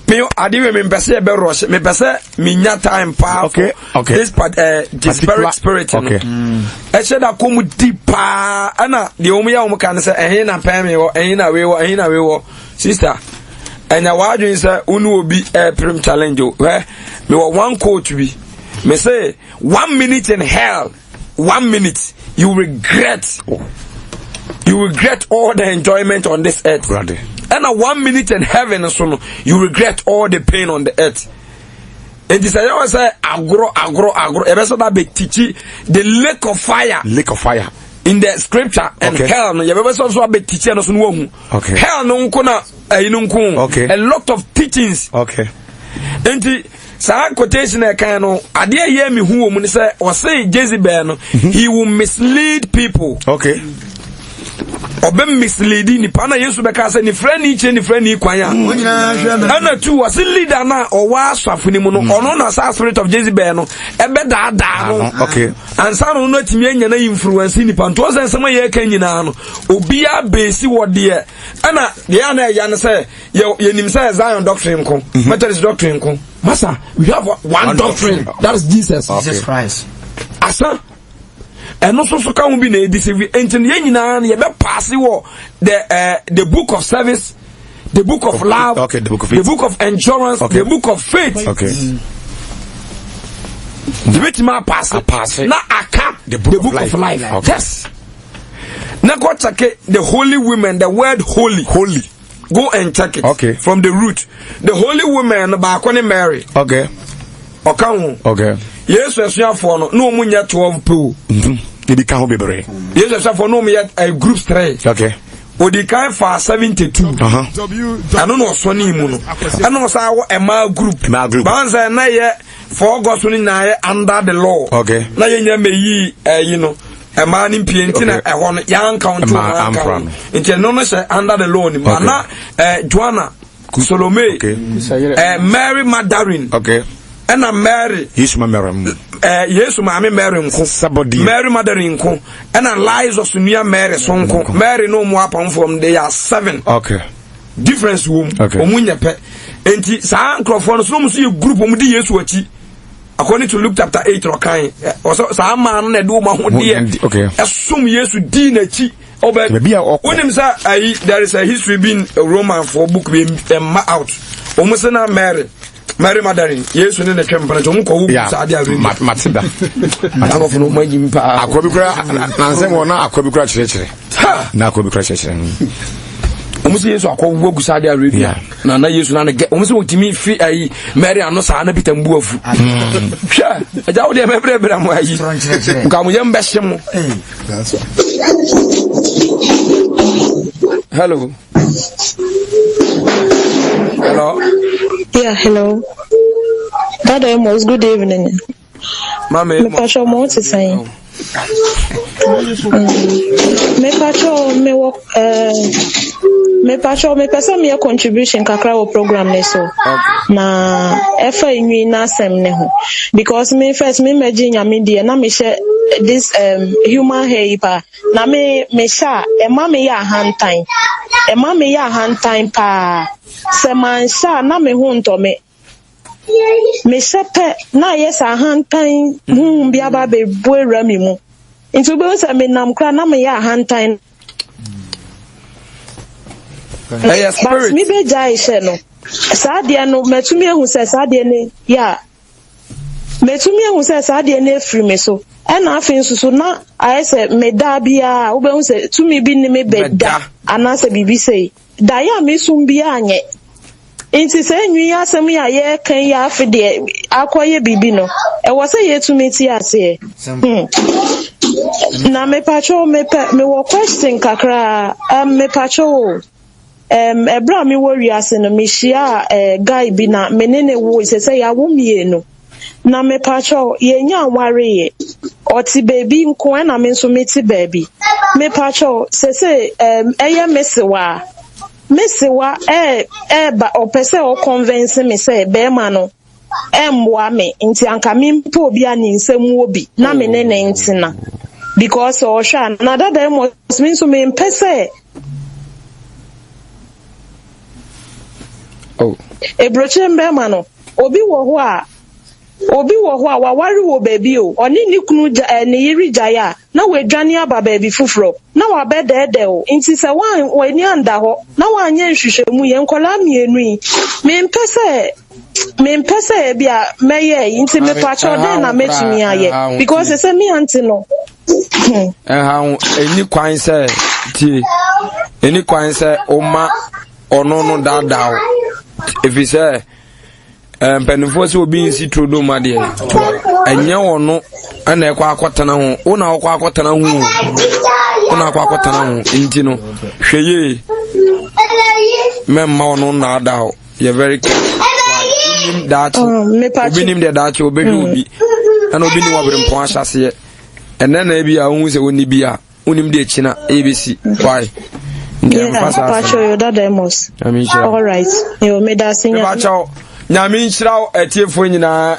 me adiwe me pese be rush me pese minya time pa okay this part spirit okay e she da komu deepa ana de omu ya omu kan se ehin na pan me wo ehin na we wo sister enya wadwin se unu obi prim challenge o me wo one coach bi me say 1 minute in hell 1 minute you regret all the enjoyment on this earth brother. And 1 minute in heaven, so you regret all the pain on the earth. And this I always say, agro. Ever that be teaching the lake of fire. In the scripture and hell. You ever also be teaching us no. Okay. Hell no kuna okay. A lot of teachings. Okay. And sa quotation e kan no ade ye me hu omu ni say o say Jezebel no he will mislead people. Okay. Obem misleading ni pana Yesu beka say ni friend ni kwan ya ana tu was leader na o wa asafuni mu no ono na sa spirit of Jezebel no ebe da no okay ansa no no timi anya na influence ni pan to say sama ye kan nyina no obi a base wo de ana de ana ya no say ye nim say Zion doctrine ko Methodist doctrine ko masa we have one doctrine that is Jesus Christ asa and also so can be na deceive enten ye nyina na ye be pass wo the book of service, the book of love, okay, the book of endurance, the book of faith. Okay. The bit ma pass na aka the book of life. Okay. Yes. Na go check the holy women, the word holy. Go and check it. Okay. From the root. The holy women ba ko Mary. Okay. Okay. Yes, for no munya 12 people. Did it come bebre? Yes, for no me a group 3. Okay. Odi kan for 72. I don't know so ni mu no. I know say a ma group. Banza na ye for August ni na under the law. Okay. Na ye nya meyi you know a man in PNT na e ho no yan count to man. Inte no say under the law ni na Joanna Salome Mary Magdalene. Okay. And Mary. Yes, Mary. Yes, Mary nko. Sabodi. Mary Magdalene nko. And Liza Sunia Mary sonko. Mary no more upon from they are 7. Okay. Difference room. Okay. Omunya pe. Enti sa nkrofo no so mu see group mu di Yesu achi. According to Luke chapter 8 rokan. Also sa man na do ma ho de. Okay. Esum Yesu di na chi. Obe. Wonim sa there is a history being a Roman for book be out. Omusa na Mary Magdalene, yes, when the champion, to Muko, Matilda. I don't know my Jim Pa. Aquabicra, Nansen, or not Aquabicra Church. Aquabicra Church. Almost yes, I call Wogu Saudi Arabia. Nana used to get almost what to me, Mary and no Sana Bit and Wolf. Sure, I doubt them every bit. Come with them best. Hello. Yeah, hello. That was good evening. Mommy, me pacho mo to say. Me pacho me pesa me contribution kakra wo program ne so. Na efa inwi na asem ne ho. Because me first me imagine nyame de na me share this human hair pa. Na me sha e ma me ya hantan. E ma me ya hantan pa. Se man sha na me hu nto me sepe na yes a hantan hu bia ba be boera mi mu nti be se me nam kra na me ya hantan but me be jai she no sa de no metumi ehu se sa de ne ya metumi ehu se sa de ne free me so e na afin susu na ayese me da bia wo be hu se tumi bi ni me be da anase bibi sei da ya me sum bia anye inti se nwi asem ya ye kan ya afide akoye bibi no e wo se ye tumi ti ase na me pacho me wo question kakra me pacho ebra mi wo wiase no me hia guy bi na menene wo se ya wo mienu na me pacho ye nya aware ye oti baby nko na me nso meti baby me pacho se eye mesewa Mesiwa ba opese o convince me say be ma no emwa me nti anka me mpo obi ani nsemu obi na me ne ntina because o sha na dada mo mean so me mpese ebroche mbe ma no obi wo ho a wawari wo baby o oni ni kunu ni yiri jaya na we dwane aba baby fufuro na wa bedede o nti se wa ni anda ho na wa anye nhwehwemu ye nkola mienu yi me mpese bia meye nti me pacho den na metumi aye because se me anti no ha eni kwan se ti eni kwan se o ma ono no dada o efi se mpenifo se obi nsi trodo ma de enye wono ana ekwa akotana ho una akwa akotana ho una akwa akotana ho inti no hweye memma wono na ada ho you very that obi nim de that obi obi ana obi ni wabere mpon ahyase ene na bi a hu se woni bi a unim de china abc why Pacho that demos all right you made us sing Nyame nhyira atiefo nyina